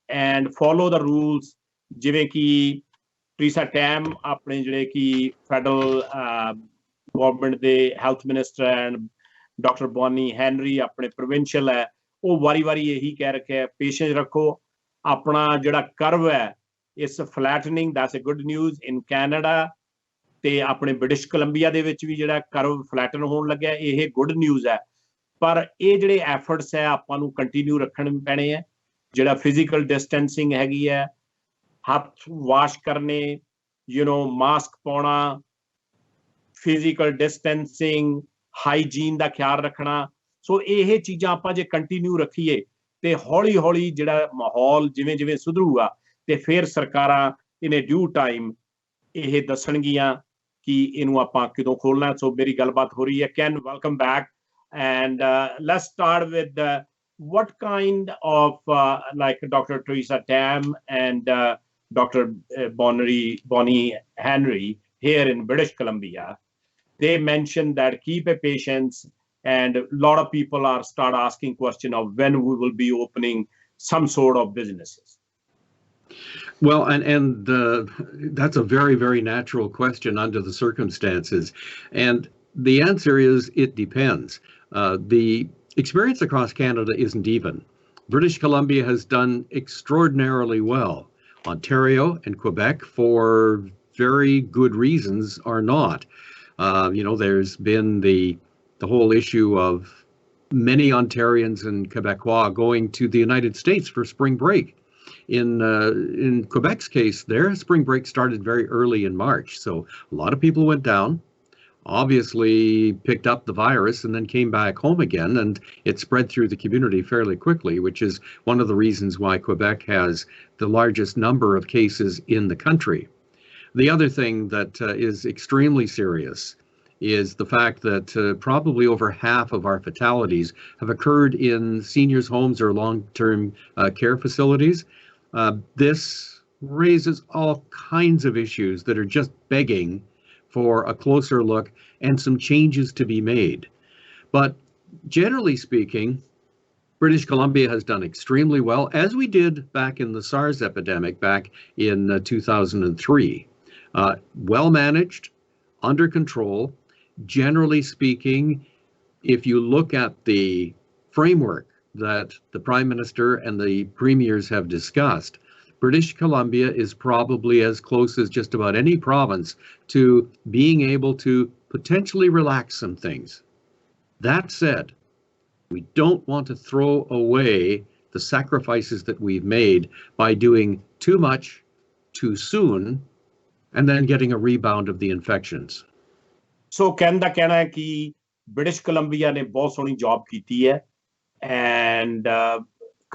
and follow the rules, ਜਿਵੇਂ ਕਿ ਟਰੀਸਾ time ਆਪਣੇ ਜਿਹੜੇ ਕਿ federal government ਦੇ health minister and doctor Bonnie Henry ਆਪਣੇ provincial ਹੈ, ਉਹ ਵਾਰੀ ਇਹੀ ਕਹਿ ਰੱਖਿਆ ਪੇਸ਼ੈਂਸ ਰੱਖੋ। ਆਪਣਾ ਜਿਹੜਾ ਕਰਵ ਹੈ is flattening, that's a good news in Canada, ਤੇ ਆਪਣੇ ਬ੍ਰਿਟਿਸ਼ ਕੋਲੰਬੀਆ ਦੇ ਵਿੱਚ ਵੀ ਜਿਹੜਾ ਕਰਵ ਫਲੈਟਨ ਹੋਣ ਲੱਗਿਆ, ਇਹ ਗੁੱਡ ਨਿਊਜ਼ ਹੈ। ਪਰ ਇਹ ਜਿਹੜੇ ਐਫਰਟਸ ਹੈ ਆਪਾਂ ਨੂੰ ਕੰਟੀਨਿਊ ਰੱਖਣ ਪੈਣੇ ਹੈ। ਜਿਹੜਾ ਫਿਜ਼ੀਕਲ ਡਿਸਟੈਂਸਿੰਗ ਹੈਗੀ ਹੈ, ਹੱਥ ਵਾਸ਼ ਕਰਨੇ, ਮਾਸਕ ਪਾਉਣਾ, ਫਿਜ਼ੀਕਲ ਡਿਸਟੈਂਸਿੰਗ, ਹਾਈਜੀਨ ਦਾ ਖਿਆਲ ਰੱਖਣਾ। ਸੋ ਇਹ ਚੀਜ਼ਾਂ ਆਪਾਂ ਜੇ ਕੰਟੀਨਿਊ ਰੱਖੀਏ ਤੇ ਹੌਲੀ ਜਿਹੜਾ ਮਾਹੌਲ ਜਿਵੇਂ ਸੁਧਰੂਗਾ ਤੇ ਫਿਰ ਸਰਕਾਰਾਂ ਇਨ ਡਿਊ ਟਾਈਮ ਇਹ ਦੱਸਣਗੀਆਂ ਕਿ ਇਹਨੂੰ ਆਪਾਂ ਕਿਦੋਂ ਖੋਲਣਾ। ਸੋ ਮੇਰੀ ਗੱਲਬਾਤ ਹੋ ਰਹੀ ਹੈ। Can, welcome back, and let's start with what kind of like Dr. Theresa Tam and Dr. Bonnie Henry here in British Columbia, they mentioned that keep a patience, and a lot of people are start asking question of when we will be opening some sort of businesses. Well, and that's a very natural question under the circumstances, and the answer is it depends. The experience across Canada isn't even. British Columbia has done extraordinarily well. Ontario and Quebec, for very good reasons, are not. There's been the whole issue of many Ontarians and Quebecois going to the United States for spring break. In Quebec's case, their spring break started very early in March, so a lot of people went down, obviously picked up the virus, and then came back home again, and it spread through the community fairly quickly, which is one of the reasons why Quebec has the largest number of cases in the country. The other thing that is extremely serious is the fact that probably over half of our fatalities have occurred in seniors' homes or long-term care facilities. This raises all kinds of issues that are just begging for a closer look and some changes to be made. But generally speaking, British Columbia has done extremely well, as we did back in the SARS epidemic back in 2003. Well managed, under control. Generally speaking, if you look at the framework that the Prime Minister and the premiers have discussed, British Columbia is probably as close as just about any province to being able to potentially relax some things. That said, we don't want to throw away the sacrifices that we've made by doing too much too soon and then getting a rebound of the infections. So Ken ਦਾ ਕਹਿਣਾ ਹੈ ਕਿ British Columbia ਨੇ ਬਹੁਤ ਸੋਹਣੀ job ਕੀਤੀ ਹੈ and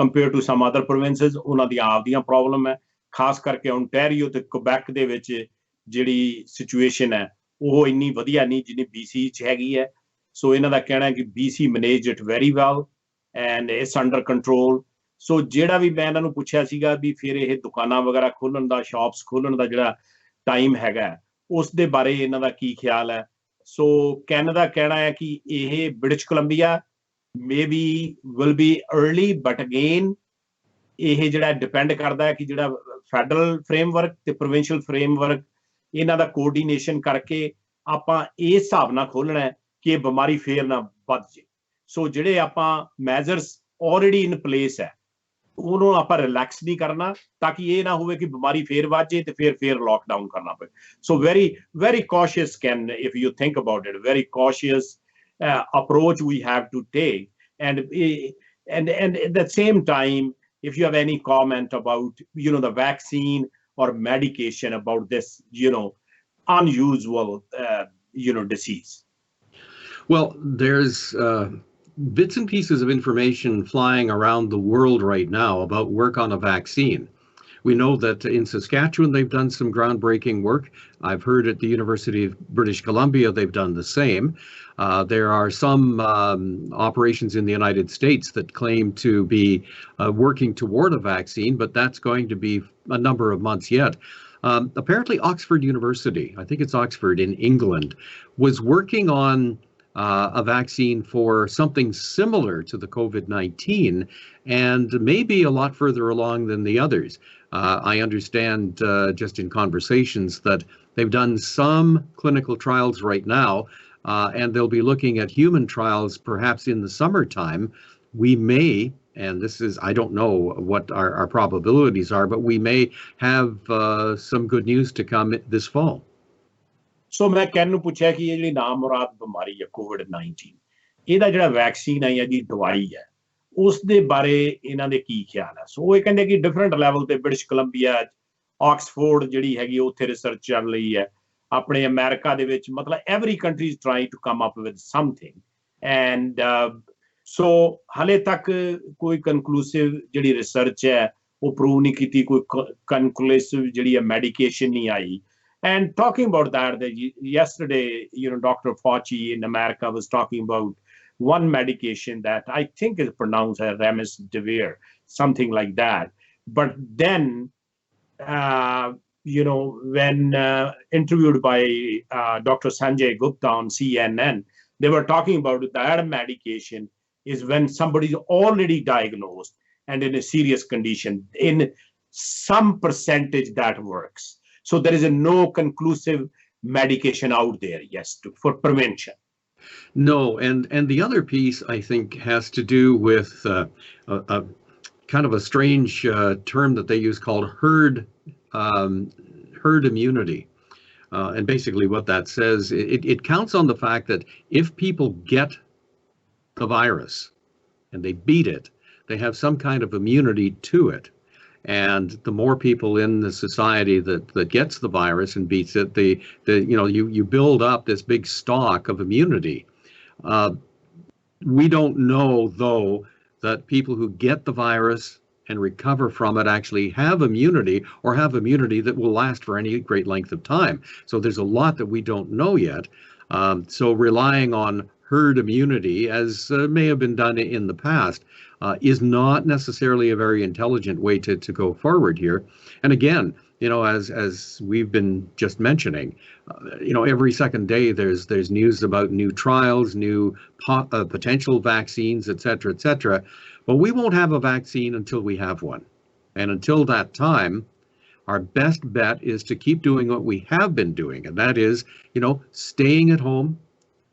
compared to some other provinces ਉਹਨਾਂ ਦੀ ਆਪਦੀਆਂ ਪ੍ਰੋਬਲਮ ਹੈ, ਖਾਸ ਕਰਕੇ Ontario ਤੇ Quebec ਦੇ ਵਿੱਚ ਜਿਹੜੀ ਸਿਚੁਏਸ਼ਨ ਹੈ ਉਹ ਇੰਨੀ ਵਧੀਆ ਨਹੀਂ ਜਿੰਨੀ BC 'ਚ ਹੈਗੀ ਹੈ। ਸੋ ਇਹਨਾਂ ਦਾ ਕਹਿਣਾ ਹੈ ਕਿ BC managed it very well and it's under control। ਸੋ ਜਿਹੜਾ ਵੀ ਮੈਂ ਇਹਨਾਂ ਨੂੰ ਪੁੱਛਿਆ ਸੀਗਾ ਵੀ ਫਿਰ ਇਹ ਦੁਕਾਨਾਂ ਵਗੈਰਾ ਖੋਲ੍ਹਣ ਦਾ, ਸ਼ਾਪਸ ਖੋਲ੍ਹਣ ਦਾ ਜਿਹੜਾ ਟਾਈਮ ਹੈਗਾ ਉਸ ਦੇ ਬਾਰੇ ਇਹਨਾਂ ਦਾ ਕੀ ਖਿਆਲ ਹੈ। ਸੋ ਕੈਨ ਦਾ ਕਹਿਣਾ ਹੈ ਕਿ ਇਹ British Columbia maybe will be early but again ਇਹ ਜਿਹੜਾ ਡਿਪੈਂਡ ਕਰਦਾ ਹੈ ਕਿ ਜਿਹੜਾ ਫੈਡਰਲ ਫਰੇਮਵਰਕ ਤੇ ਪ੍ਰੋਵਿੰਸ਼ੀਅਲ ਫਰੇਮਵਰਕ ਇਹਨਾਂ ਦਾ ਕੋਆਰਡੀਨੇਸ਼ਨ ਕਰਕੇ ਆਪਾਂ ਇਸ ਹਿਸਾਬ ਨਾਲ ਖੋਲ੍ਹਣਾ ਹੈ ਕਿ ਇਹ ਬਿਮਾਰੀ ਫੇਰ ਨਾ ਵੱਧ ਜੇ। ਸੋ ਜਿਹੜੇ ਆਪਾਂ ਮੈਜ਼ਰਸ ਆਲਰੇਡੀ ਇਨ ਪਲੇਸ ਹੈ ਉਹਨੂੰ ਆਪਾਂ ਰਿਲੈਕਸ ਨਹੀਂ ਕਰਨਾ ਤਾਂ ਕਿ ਇਹ ਨਾ ਹੋਵੇ ਕਿ ਬਿਮਾਰੀ ਫੇਰ ਵੱਧ ਜੇ ਤੇ ਫੇਰ ਲੋਕਡਾਊਨ ਕਰਨਾ ਪਏ। ਸੋ very cautious Ken, if you think about it, very cautious approach we have to take, and at the same time, if you have any comment about the vaccine or medication about this unusual disease. Well, there's bits and pieces of information flying around the world right now about work on a vaccine. We know that in Saskatchewan, they've done some groundbreaking work. I've heard at the University of British Columbia, they've done the same. There are some operations in the United States that claim to be working toward a vaccine, but that's going to be a number of months yet. Apparently, Oxford University, I think it's Oxford in England, was working on a vaccine for something similar to the COVID-19 and maybe a lot further along than the others. I understand just in conversations that they've done some clinical trials right now and they'll be looking at human trials perhaps in the summertime. We may, and this is, I don't know what our probabilities are, but we may have some good news to come this fall. ਸੋ ਮੈਂ can ਨੂੰ ਪੁੱਛਿਆ ਕਿ ਇਹ ਜਿਹੜੀ ਨਾਮੁਰਾਦ ਬਿਮਾਰੀ ਹੈ COVID-19 ਇਹਦਾ ਜਿਹੜਾ ਵੈਕਸੀਨ ਹੈ ਜਾਂ ਦੀ ਦਵਾਈ ਹੈ ਉਸ ਦੇ ਬਾਰੇ ਇਹਨਾਂ ਦੇ ਕੀ ਖਿਆਲ ਹੈ। ਸੋ ਇਹ ਕਹਿੰਦੇ ਕਿ ਡਿਫਰੈਂਟ ਲੈਵਲ ਤੇ British Columbia, Oxford ਜਿਹੜੀ ਹੈਗੀ ਉੱਥੇ ਰਿਸਰਚ ਚੱਲ ਰਹੀ ਹੈ। ਆਪਣੇ ਅਮਰੀਕਾ ਦੇ ਵਿੱਚ ਮਤਲਬ every country is trying to come up with something and ਸੋ ਹਾਲੇ ਤੱਕ ਕੋਈ ਕਨਕਲੂਸਿਵ ਜਿਹੜੀ ਰਿਸਰਚ ਹੈ ਉਹ ਪ੍ਰੂਵ ਨਹੀਂ ਕੀਤੀ, ਕੋਈ ਕਨਕਲੂਸਿਵ ਜਿਹੜੀ ਹੈ ਮੈਡੀਕੇਸ਼ਨ ਨਹੀਂ ਆਈ। And talking about that, yesterday, Dr. Fauci in America was talking about one medication that I think is pronounced as remdesivir, something like that. But then, when interviewed by Dr. Sanjha Gupta on CNN, they were talking about that medication is when somebody is already diagnosed and in a serious condition. In some percentage that works. So there is no conclusive medication out there, yes, for prevention. No, and the other piece I think has to do with a kind of a strange term that they use called herd immunity. And basically what that says, it counts on the fact that if people get the virus and they beat it, they have some kind of immunity to it. And the more people in the society that gets the virus and beats it, you build up this big stock of immunity. We don't know, though, that people who get the virus and recover from it actually have immunity or have immunity that will last for any great length of time. So there's a lot that we don't know yet. So relying on herd immunity, as may have been done in the past, is not necessarily a very intelligent way to go forward here. And again, as we've been just mentioning, every second day there's news about new trials, new potential vaccines, et cetera, But we won't have a vaccine until we have one. And until that time, our best bet is to keep doing what we have been doing. And that is, staying at home,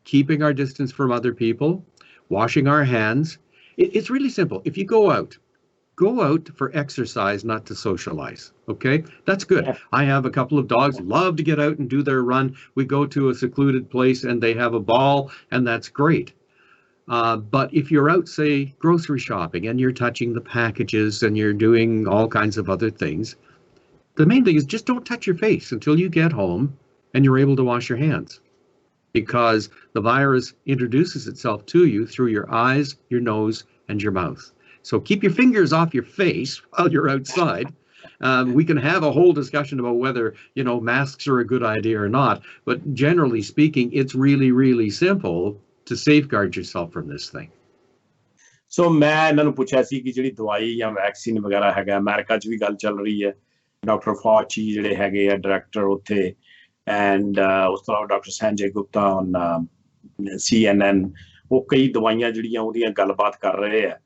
keeping our distance from other people, washing our hands. It's really simple. If you go out for exercise, not to socialize. Okay, that's good. Yeah. I have a couple of dogs, love to get out and do their run. We go to a secluded place and they have a ball, and that's great. But if you're out, say, grocery shopping, and you're touching the packages and you're doing all kinds of other things, the main thing is just don't touch your face until you get home and you're able to wash your hands, because the virus introduces itself to you through your eyes, your nose, and your mouth. So keep your fingers off your face while you're outside. We can have a whole discussion about whether, masks are a good idea or not. But generally speaking, it's really, really simple to safeguard yourself from this thing. ਸੋ ਮੈਂ ਇਹਨਾਂ ਨੂੰ ਪੁੱਛਿਆ ਸੀ ਕਿ ਜਿਹੜੀ ਦਵਾਈ ਜਾਂ vaccine ਵਗੈਰਾ ਹੈਗਾ, ਅਮਰੀਕਾ 'ਚ ਵੀ ਗੱਲ ਚੱਲ ਰਹੀ ਹੈ। ਡਾਕਟਰ ਫੌਚੀ ਜਿਹੜੇ ਹੈਗੇ ਆ ਡਾਇਰੈਕਟਰ ਉੱਥੇ, ਐਂਡ ਉਸ ਤੋਂ ਇਲਾਵਾ doctor Sanjay Gupta on CNN, ਉਹ ਕਈ ਦਵਾਈਆਂ ਜਿਹੜੀਆਂ ਉਹਦੀਆਂ ਗੱਲਬਾਤ ਕਰ ਰਹੇ ਆ।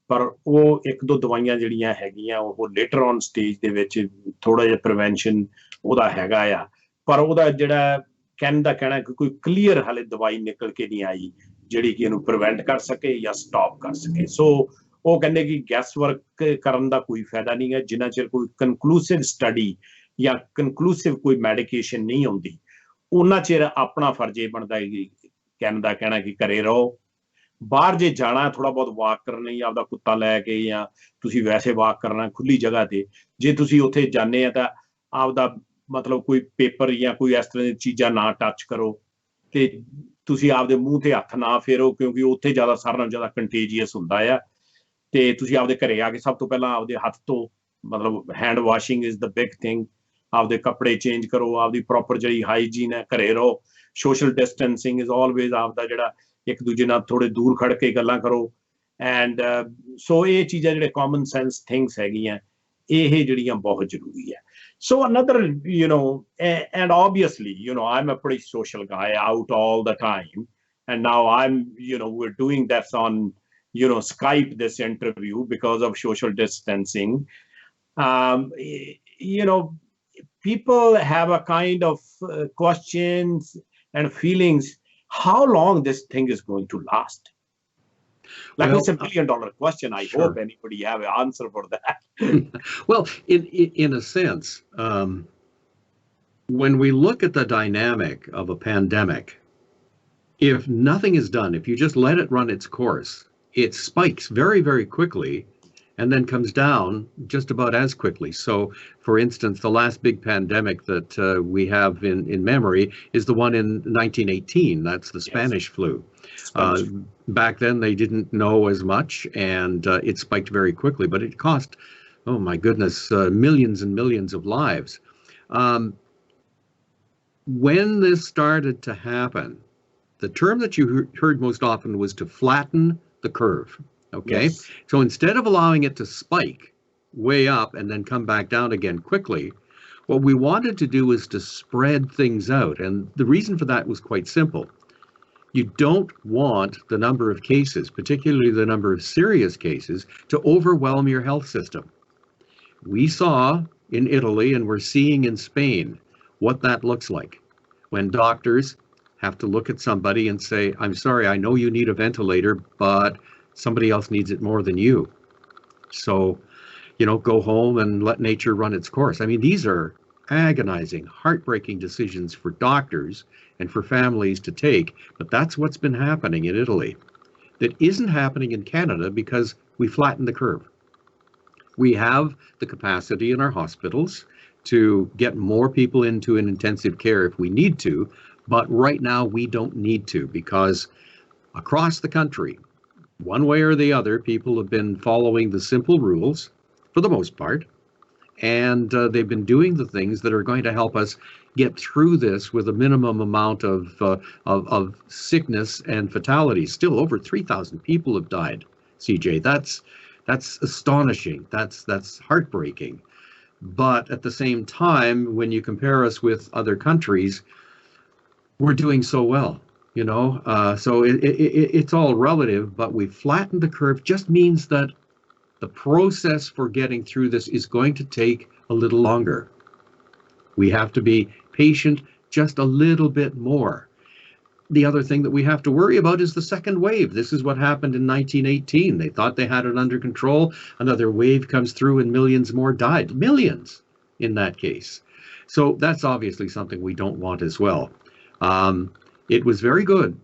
ਪਰ ਉਹ ਇੱਕ ਦੋ ਦਵਾਈਆਂ ਜਿਹੜੀਆਂ ਹੈਗੀਆਂ ਉਹ ਲੇਟਰ ਔਨ ਸਟੇਜ ਦੇ ਵਿੱਚ ਥੋੜਾ ਜਿਹਾ ਪ੍ਰੀਵੈਂਸ਼ਨ ਉਹਦਾ ਹੈਗਾ ਆ, ਪਰ ਉਹਦਾ ਜਿਹੜਾ ਕਹਿਣ ਦਾ ਕਹਿਣਾ ਕਿ ਕੋਈ ਕਲੀਅਰ ਹਾਲੇ ਦਵਾਈ ਨਿਕਲ ਕੇ ਨਹੀਂ ਆਈ ਜਿਹੜੀ ਕਿ ਇਹਨੂੰ ਪ੍ਰੀਵੈਂਟ ਕਰ ਸਕੇ ਜਾਂ ਸਟਾਪ ਕਰ ਸਕੇ। ਸੋ ਉਹ ਕਹਿੰਦੇ ਕਿ ਗੈਸ ਵਰਕ ਕਰਨ ਦਾ ਕੋਈ ਫਾਇਦਾ ਨਹੀਂ ਹੈ ਜਿੰਨਾ ਚਿਰ ਕੋਈ ਕਨਕਲੂਸਿਵ ਸਟੱਡੀ ਜਾਂ ਕਨਕਲੂਸਿਵ ਕੋਈ ਮੈਡੀਕੇਸ਼ਨ ਨਹੀਂ ਆਉਂਦੀ, ਉਹਨਾਂ ਚਿਰ ਆਪਣਾ ਫਰਜ਼ ਇਹ ਬਣਦਾ ਹੈ ਕਹਿਣ ਦਾ ਕਹਿਣਾ ਕਿ ਘਰੇ ਰਹੋ। ਬਾਹਰ ਜੇ ਜਾਣਾ ਥੋੜਾ ਬਹੁਤ ਵਾਕ ਕਰਨਾ ਹੀ ਆਪਦਾ ਕੁੱਤਾ ਲੈ ਕੇ, ਜਾਂ ਤੁਸੀਂ ਵੈਸੇ ਵਾਕ ਕਰਨਾ ਖੁੱਲੀ ਜਗ੍ਹਾ ਤੇ, ਜੇ ਤੁਸੀਂ ਉੱਥੇ ਜਾਂਦੇ ਆ ਤਾਂ ਆਪਦਾ ਮਤਲਬ ਕੋਈ ਪੇਪਰ ਜਾਂ ਕੋਈ ਇਸ ਤਰ੍ਹਾਂ ਦੀ ਚੀਜ਼ਾਂ ਨਾ ਟੱਚ ਕਰੋ, ਤੇ ਤੁਸੀਂ ਆਪਦੇ ਮੂੰਹ ਤੇ ਹੱਥ ਨਾ ਫੇਰੋ, ਕਿਉਂਕਿ ਉੱਥੇ ਜ਼ਿਆਦਾ ਸਾਰਿਆਂ ਨਾਲੋਂ ਜ਼ਿਆਦਾ ਕੰਟੇਜੀਅਸ ਹੁੰਦਾ ਆ। ਤੇ ਤੁਸੀਂ ਆਪਦੇ ਘਰੇ ਆ ਕੇ ਸਭ ਤੋਂ ਪਹਿਲਾਂ ਆਪਦੇ ਹੱਥ ਤੋਂ ਮਤਲਬ hand washing is the big thing. ਆਪਦੇ ਕੱਪੜੇ ਚੇਂਜ ਕਰੋ, ਆਪਦੀ ਪ੍ਰੋਪਰ ਜਿਹੜੀ ਹਾਈਜੀਨ ਹੈ, ਘਰੇ ਰਹੋ। ਸੋਸ਼ਲ ਡਿਸਟੈਂਸਿੰਗ ਇਜ਼ ਆਲਵੇਜ਼ ਆਪਦਾ ਜਿਹੜਾ ਇੱਕ ਦੂਜੇ ਨਾਲ ਥੋੜੇ ਦੂਰ ਖੜ ਕੇ ਗੱਲਾਂ ਕਰੋ। ਐਂਡ ਸੋ ਇਹ ਚੀਜ਼ਾਂ ਜਿਹੜੇ ਕਾਮਨ ਸੈਂਸ ਥਿੰਗਸ ਹੈਗੀਆਂ ਇਹ ਜਿਹੜੀਆਂ ਬਹੁਤ ਜ਼ਰੂਰੀ ਹੈ। So another, and obviously, I'm a pretty social guy, out all the time. And now we're doing this on, Skype, this interview, because of social distancing. People have a kind of questions and feelings, how long this thing is going to last. Like, it's $1 billion question. I hope anybody have an answer for that. Well, in a sense, when we look at the dynamic of a pandemic, if nothing is done, if you just let it run its course, it spikes very, very quickly and then comes down just about as quickly. So, for instance, the last big pandemic that we have in memory is the one in 1918. That's the Spanish flu. Back then, they didn't know as much, and it spiked very quickly, but it cost, oh my goodness, millions and millions of lives. When this started to happen, the term that you heard most often was to flatten the curve, okay? Yes. So instead of allowing it to spike way up and then come back down again quickly, what we wanted to do was to spread things out, and the reason for that was quite simple. You don't want the number of cases, particularly the number of serious cases, to overwhelm your health system. We saw in Italy, and we're seeing in Spain, what that looks like when doctors have to look at somebody and say, I'm sorry, I know you need a ventilator, but somebody else needs it more than you. So, go home and let nature run its course. I mean, these are agonizing, heartbreaking decisions for doctors and for families to take, but that's what's been happening in Italy. That isn't happening in Canada because we flattened the curve. We have the capacity in our hospitals to get more people into an intensive care if we need to, but right now we don't need to, because across the country, one way or the other, people have been following the simple rules for the most part, and they've been doing the things that are going to help us get through this with a minimum amount of sickness and fatality. Still, over 3,000 people have died, CJ. That's astonishing. That's heartbreaking. But at the same time, when you compare us with other countries, we're doing so well. So it's all relative, but we flattened the curve. Just means that the process for getting through this is going to take a little longer. We have to be patient just a little bit more. The other thing that we have to worry about is the second wave. This is what happened in 1918. They thought they had it under control. Another wave comes through and millions more died. Millions in that case. So that's obviously something we don't want as well. It was very good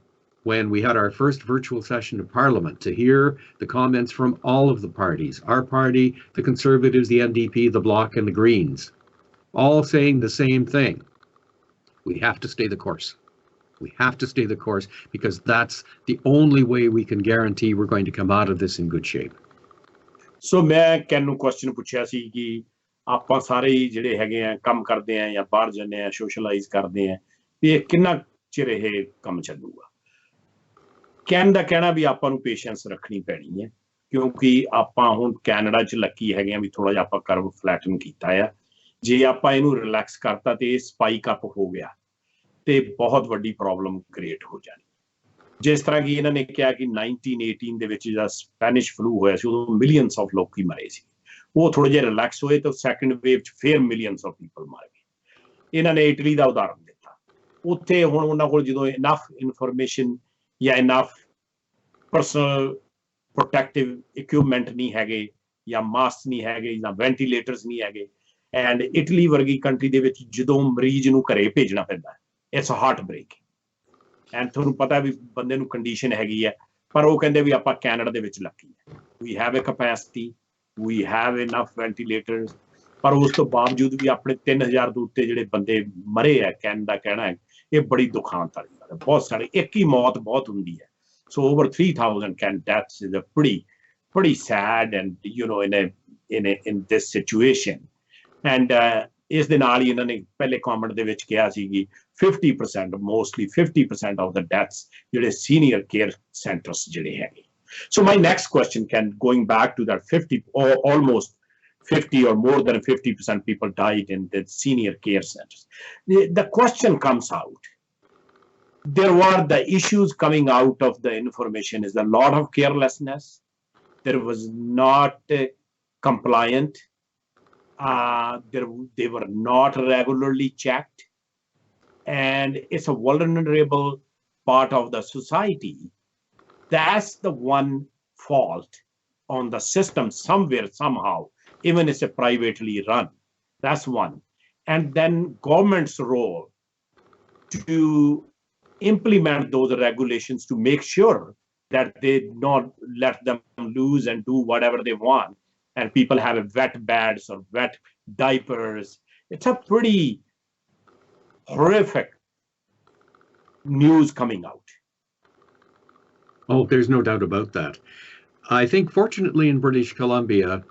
when we had our first virtual session of Parliament to hear the comments from all of the parties, our party, the Conservatives, the NDP, the Bloc, and the Greens, all saying the same thing. We have to stay the course. We have to stay the course because that's the only way we can guarantee we're going to come out of this in good shape. So मैं can question पूछा सी कि ਆਪਾਂ ਸਾਰੇ ਜਿਹੜੇ ਹੈਗੇ ਆ ਕੰਮ ਕਰਦੇ ਆ ਜਾਂ ਬਾਹਰ ਜਾਂਦੇ ਆ ਸੋਸ਼ਲਾਈਜ਼ ਕਰਦੇ ਆ ਇਹ ਕਿੰਨਾ ਚਿਰ ਇਹ ਕੰਮ ਚੱਲੂਗਾ ਕਹਿਣ ਦਾ ਕਹਿਣਾ ਵੀ ਆਪਾਂ ਨੂੰ ਪੇਸ਼ੈਂਸ ਰੱਖਣੀ ਪੈਣੀ ਹੈ ਕਿਉਂਕਿ ਆਪਾਂ ਹੁਣ ਕੈਨੇਡਾ 'ਚ ਲੱਕੀ ਹੈਗੇ ਆ ਵੀ ਥੋੜਾ ਜਿਹਾ ਆਪਾਂ ਕਰਵ ਫਲੈਟਨ ਕੀਤਾ ਆ ਜੇ ਆਪਾਂ ਇਹਨੂੰ ਰਿਲੈਕਸ ਕਰਤਾ ਤੇ ਇਹ ਸਪਾਈਕ ਅਪ ਹੋ ਗਿਆ ਤੇ ਬਹੁਤ ਵੱਡੀ ਪ੍ਰੋਬਲਮ ਕ੍ਰੀਏਟ ਹੋ ਜਾਣੀ ਜਿਸ ਤਰ੍ਹਾਂ ਕਿ ਇਹਨਾਂ ਨੇ ਕਿਹਾ ਕਿ 1918 ਦੇ ਵਿੱਚ ਜਿਹੜਾ ਸਪੈਨਿਸ਼ ਫਲੂ ਹੋਇਆ ਸੀ ਉਦੋਂ ਮਿਲੀਅਨਸ ਆਫ ਲੋਕੀ ਮਰੇ ਸੀ ਉਹ ਥੋੜੇ ਜਿਹਾ ਰਿਲੈਕਸ ਹੋਏ ਤਾਂ ਸੈਕੰਡ ਵੇਵ 'ਚ ਫਿਰ ਮਿਲੀਅਨਸ ਆਫ ਪੀਪਲ ਮਰ ਗਏ ਇਹਨਾਂ ਨੇ ਇਟਲੀ ਦਾ ਉਦਾਹਰਨ ਦਿੱਤਾ ਉੱਥੇ ਹੁਣ ਉਹਨਾਂ ਕੋਲ ਜਦੋਂ ਇਨਫ ਇਨਫੋਰਮੇਸ਼ਨ ਜਾਂ ਇਨਫ ਪਰਸਨਲ ਪ੍ਰੋਟੈਕਟਿਵ ਇਕਵਿਪਮੈਂਟ ਨਹੀਂ ਹੈਗੇ ਜਾਂ ਮਾਸਕ ਨਹੀਂ ਹੈਗੇ ਜਾਂ ਵੈਂਟੀਲੇਟਰਸ ਨਹੀਂ ਹੈਗੇ ਐਂਡ ਇਟਲੀ ਵਰਗੀ ਕੰਟਰੀ ਦੇ ਵਿੱਚ ਜਦੋਂ ਮਰੀਜ਼ ਨੂੰ ਘਰੇ ਭੇਜਣਾ ਪੈਂਦਾ it's a heartbreak and ਤੁਹਾਨੂੰ ਪਤਾ ਵੀ ਬੰਦੇ ਨੂੰ ਕੰਡੀਸ਼ਨ ਹੈਗੀ ਹੈ ਪਰ ਉਹ ਕਹਿੰਦੇ ਵੀ ਆਪਾਂ ਕੈਨੇਡਾ ਦੇ ਵਿੱਚ ਲੱਕੀ ਹੈ we have a capacity we have enough ventilators ਪਰ ਉਸ ਤੋਂ ਬਾਵਜੂਦ ਵੀ ਆਪਣੇ 3000 ਤੋਂ ਉੱਤੇ ਜਿਹੜੇ ਬੰਦੇ ਮਰੇ ਆ ਕਹਿਣ ਦਾ ਕਹਿਣਾ ਹੈ ਇਹ ਬੜੀ ਦੁਖਾਂਤ ਵਾਲੀ ਗੱਲ ਹੈ ਬਹੁਤ ਸਾਰੇ ਇੱਕ ਹੀ ਮੌਤ ਬਹੁਤ ਹੁੰਦੀ ਹੈ so over 3000 can deaths is a pretty sad and in this situation and ਇਸ ਦੇ ਨਾਲ ਹੀ ਇਹਨਾਂ ਨੇ ਪਹਿਲੇ ਕਮੈਂਟ ਦੇ ਵਿੱਚ ਕਿਹਾ ਸੀ ਕਿ 50% mostly 50% of the deaths ਜਿਹੜੇ senior care centers ਜਿਹੜੇ ਹੈਗੇ So my next question going back to that 50 or almost 50 or more than 50% people died in the senior care centers. The question comes out. There were the issues coming out of the information is a lot of carelessness. There was not compliant. They were not regularly checked. And it's a vulnerable part of the society. That's the one fault on the system somewhere, somehow, even if it's privately run. That's one. And then government's role to implement those regulations to make sure that they not let them loose and do whatever they want. And people have wet beds or wet diapers. It's a pretty horrific news coming out. Oh, there's no doubt about that. I think fortunately in British Columbia,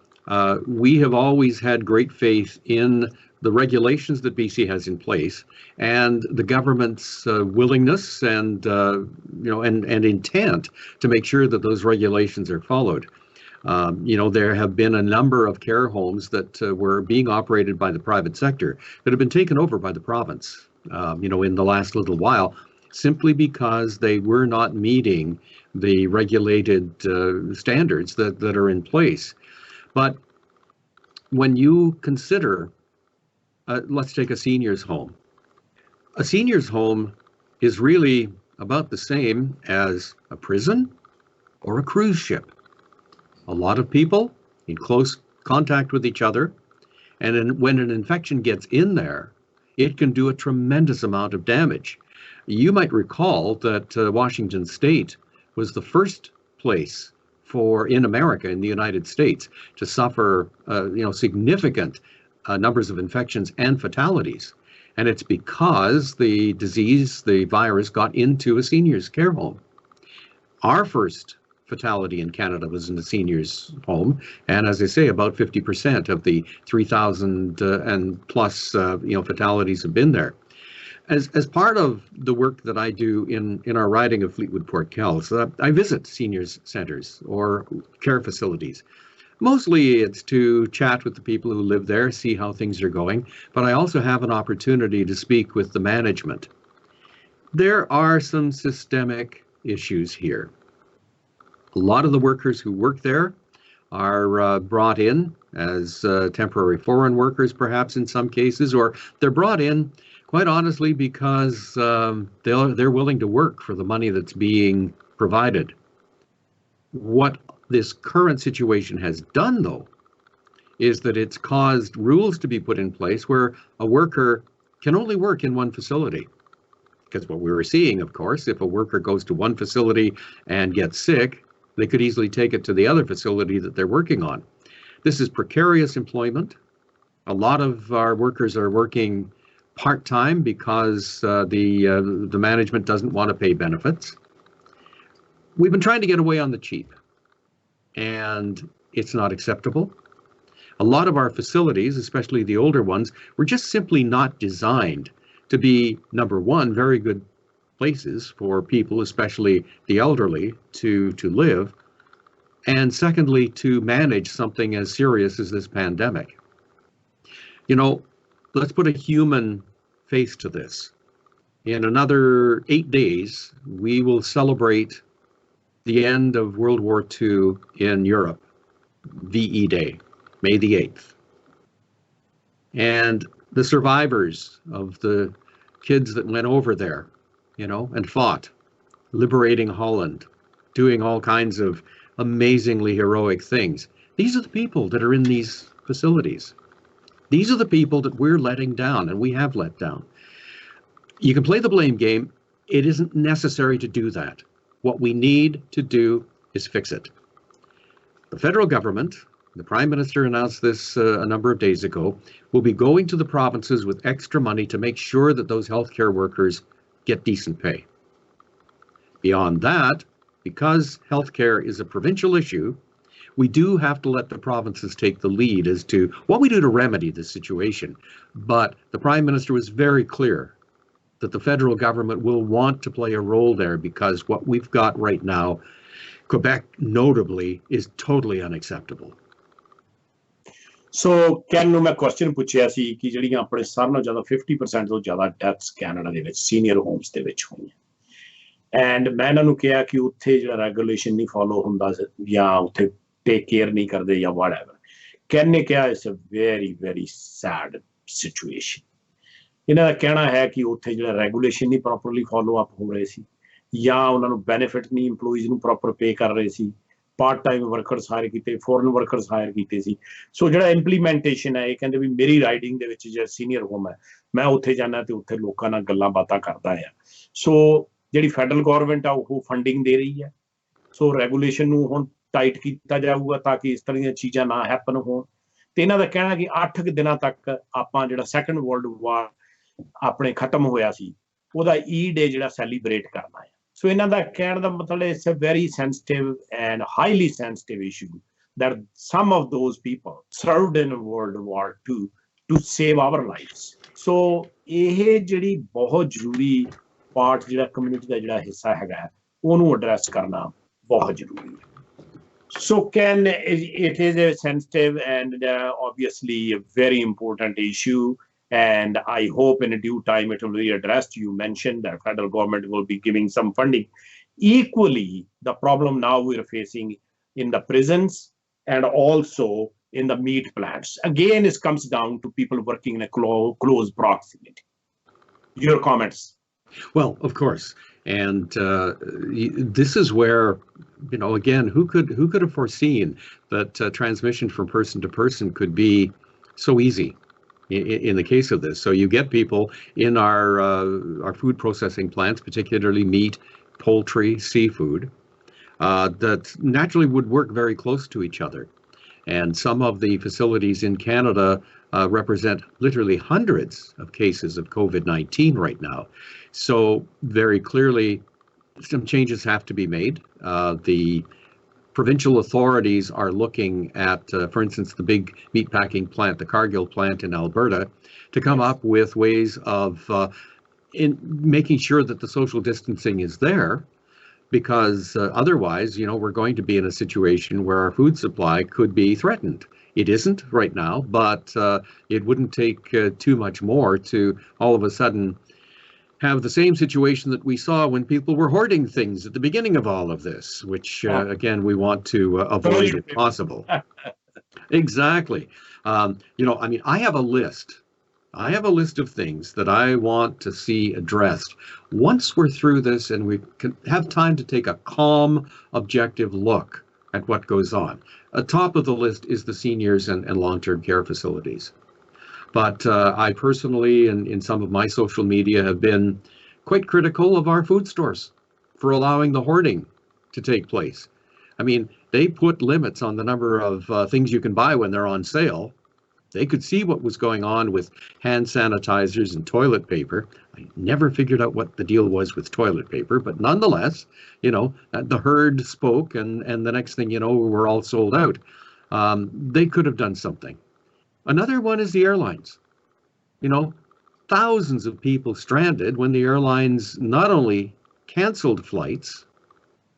we have always had great faith in the regulations that BC has in place and the government's willingness and intent to make sure that those regulations are followed. There have been a number of care homes that were being operated by the private sector that have been taken over by the province, in the last little while, simply because they were not meeting the regulated standards that are in place. But when you consider, let's take a senior's home. A senior's home is really about the same as a prison or a cruise ship. A lot of people in close contact with each other, and when an infection gets in there, it can do a tremendous amount of damage. You might recall that Washington State was the first place in America, in the United States, to suffer, significant numbers of infections and fatalities. And it's because the disease, the virus, got into a senior's care home. Our first fatality in Canada was in a senior's home. And as I say, about 50% of the 3,000 and plus, fatalities have been there. As part of the work that I do in our riding of Fleetwood Port Kells, I visit seniors centers or care facilities. Mostly it's to chat with the people who live there, see how things are going, but I also have an opportunity to speak with the management. There are some systemic issues here. A lot of the workers who work there are brought in as temporary foreign workers, perhaps in some cases, or they're brought in, quite honestly, because they're willing to work for the money that's being provided. What this current situation has done, though, is that it's caused rules to be put in place where a worker can only work in one facility. Because what we were seeing, of course, if a worker goes to one facility and gets sick, they could easily take it to the other facility that they're working on. This is precarious employment. A lot of our workers are working part-time because the management doesn't want to pay benefits. We've been trying to get away on the cheap, and it's not acceptable. A lot of our facilities, especially the older ones, were just simply not designed to be, number one, very good places for people, especially the elderly, to live, and secondly, to manage something as serious as this pandemic. You know, let's put a human face to this. In another 8 days, we will celebrate the end of World War II in Europe, VE Day, May the 8th. And the survivors of the kids that went over there, you know, and fought, liberating Holland, doing all kinds of amazingly heroic things. These are the people that are in these facilities. These are the people that we're letting down, and we have let down. You can play the blame game. It isn't necessary to do that. What we need to do is fix it. The federal government, the Prime Minister announced this a number of days ago, will be going to the provinces with extra money to make sure that those healthcare workers get decent pay. Beyond that, because healthcare is a provincial issue, we do have to let the provinces take the lead as to what we do to remedy this situation. But the Prime Minister was very clear that the federal government will want to play a role there, because what we've got right now, Quebec notably, is totally unacceptable. So can ਨੂੰ ਮੈਂ question ਪੁੱਛਿਆ ਸੀ ਕਿ ਜਿਹੜੀਆਂ ਆਪਣੇ ਸਾਰਿਆਂ ਨਾਲੋਂ ਜ਼ਿਆਦਾ 50% ਤੋਂ ਜ਼ਿਆਦਾ ਡੈਥਸ ਕੈਨੇਡਾ ਦੇ ਵਿੱਚ ਸੀਨੀਅਰ ਹੋਮਸ ਦੇ ਵਿੱਚ ਹੋਈਆਂ, ਐਂਡ ਮੈਂ ਇਹਨਾਂ ਨੂੰ ਕਿਹਾ ਕਿ ਉੱਥੇ ਜਿਹੜਾ ਰੈਗੂਲੇਸ਼ਨ ਨਹੀਂ ਫੋਲੋ ਹੁੰਦਾ ਜਾਂ ਉੱਥੇ ਟੇਕ ਕੇਅਰ ਨਹੀਂ ਕਰਦੇ ਜਾਂ ਵਾਟਐਵਰ। ਕੈਨ ਨੇ ਕਿਹਾ it's a very very sad situation. ਇਹਨਾਂ ਦਾ ਕਹਿਣਾ ਹੈ ਕਿ ਉੱਥੇ ਜਿਹੜਾ ਰੈਗੂਲੇਸ਼ਨ ਨਹੀਂ ਪ੍ਰੋਪਰਲੀ ਫੋਲੋ ਅਪ ਹੋ ਰਹੇ ਸੀ, ਜਾਂ ਉਹਨਾਂ ਨੂੰ ਬੈਨੀਫਿਟ ਨਹੀਂ ਇੰਪਲੋਈਜ਼ ਨੂੰ ਪ੍ਰੋਪਰ ਪੇ ਕਰ ਰਹੇ ਸੀ, ਪਾਰਟ ਟਾਈਮ ਵਰਕਰਸ ਹਾਇਰ ਕੀਤੇ, ਫੋਰਨ ਵਰਕਰਸ ਹਾਇਰ ਕੀਤੇ ਸੀ। ਸੋ ਜਿਹੜਾ ਇੰਪਲੀਮੈਂਟੇਸ਼ਨ ਹੈ, ਇਹ ਕਹਿੰਦੇ ਵੀ ਮੇਰੀ ਰਾਈਡਿੰਗ ਦੇ ਵਿੱਚ ਜਿਹੜਾ ਸੀਨੀਅਰ ਹੋਮ ਹੈ, ਮੈਂ ਉੱਥੇ ਜਾਂਦਾ ਤੇ ਉੱਥੇ ਲੋਕਾਂ ਨਾਲ ਗੱਲਾਂ ਬਾਤਾਂ ਕਰਦਾ ਆ। ਸੋ ਜਿਹੜੀ ਫੈਡਰਲ ਗੌਰਮੈਂਟ ਆ ਉਹ ਫੰਡਿੰਗ ਦੇ ਰਹੀ ਹੈ। ਸੋ ਰੈਗੂਲੇਸ਼ਨ ਨੂੰ ਹੁਣ ਟਾਈਟ ਕੀਤਾ ਜਾਊਗਾ ਤਾਂ ਕਿ ਇਸ ਤਰ੍ਹਾਂ ਦੀਆਂ ਚੀਜ਼ਾਂ ਨਾ ਹੈਪਨ ਹੋਣ। ਤੇ ਇਹਨਾਂ ਦਾ ਕਹਿਣਾ ਕਿ 8 ਦਿਨਾਂ ਤੱਕ ਆਪਾਂ ਜਿਹੜਾ ਸੈਕੰਡ ਵਰਲਡ ਵਾਰ ਆਪਣੇ ਖਤਮ ਹੋਇਆ ਸੀ ਉਹਦਾ ਡੇ ਜਿਹੜਾ ਸੈਲੀਬ੍ਰੇਟ ਕਰਨਾ ਹੈ। ਸੋ ਇਹਨਾਂ ਦਾ ਕਹਿਣ ਦਾ ਮਤਲਬ it's a very sensitive and highly sensitive issue that some of those people served in World War II to save our lives. So ਇਹ ਜਿਹੜੀ ਬਹੁਤ ਜ਼ਰੂਰੀ ਪਾਰਟ ਜਿਹੜਾ ਕਮਿਊਨਿਟੀ ਦਾ ਜਿਹੜਾ ਹਿੱਸਾ ਹੈਗਾ ਉਹਨੂੰ ਐਡਰੈਸ ਕਰਨਾ ਬਹੁਤ ਜ਼ਰੂਰੀ ਹੈ। So it is a sensitive and obviously a very important issue, and I hope in a due time it will be addressed. You mentioned that federal government will be giving some funding. Equally, the problem now we're facing in the prisons and also in the meat plants. Again, it comes down to people working in a close proximity. Your comments? Well, of course. And this is where, you know, again, who could have foreseen that transmission from person to person could be so easy in the case of this? So you get people in our food processing plants, particularly meat, poultry, seafood, that naturally would work very close to each other. And some of the facilities in Canada represent literally hundreds of cases of COVID-19 right now. So very clearly, some changes have to be made. The provincial authorities are looking at, for instance, the big meatpacking plant, the Cargill plant in Alberta, to come up with ways of in making sure that the social distancing is there. Because otherwise, you know, we're going to be in a situation where our food supply could be threatened. It isn't right now, but it wouldn't take too much more to all of a sudden have the same situation that we saw when people were hoarding things at the beginning of all of this, which, again, we want to avoid if possible. Exactly. You know, I mean, I have a list. I have a list of things that I want to see addressed once we're through this and we can have time to take a calm, objective look at what goes on. Top of the list is the seniors and long-term care facilities. But I personally, in some of my social media, have been quite critical of our food stores for allowing the hoarding to take place. I mean, they put limits on the number of things you can buy when they're on sale. They could see what was going on with hand sanitizers and toilet paper. I never figured out what the deal was with toilet paper, but nonetheless, you know, the herd spoke, and the next thing you know, we're all sold out. They could have done something. Another one is the airlines. You know, thousands of people stranded when the airlines not only canceled flights,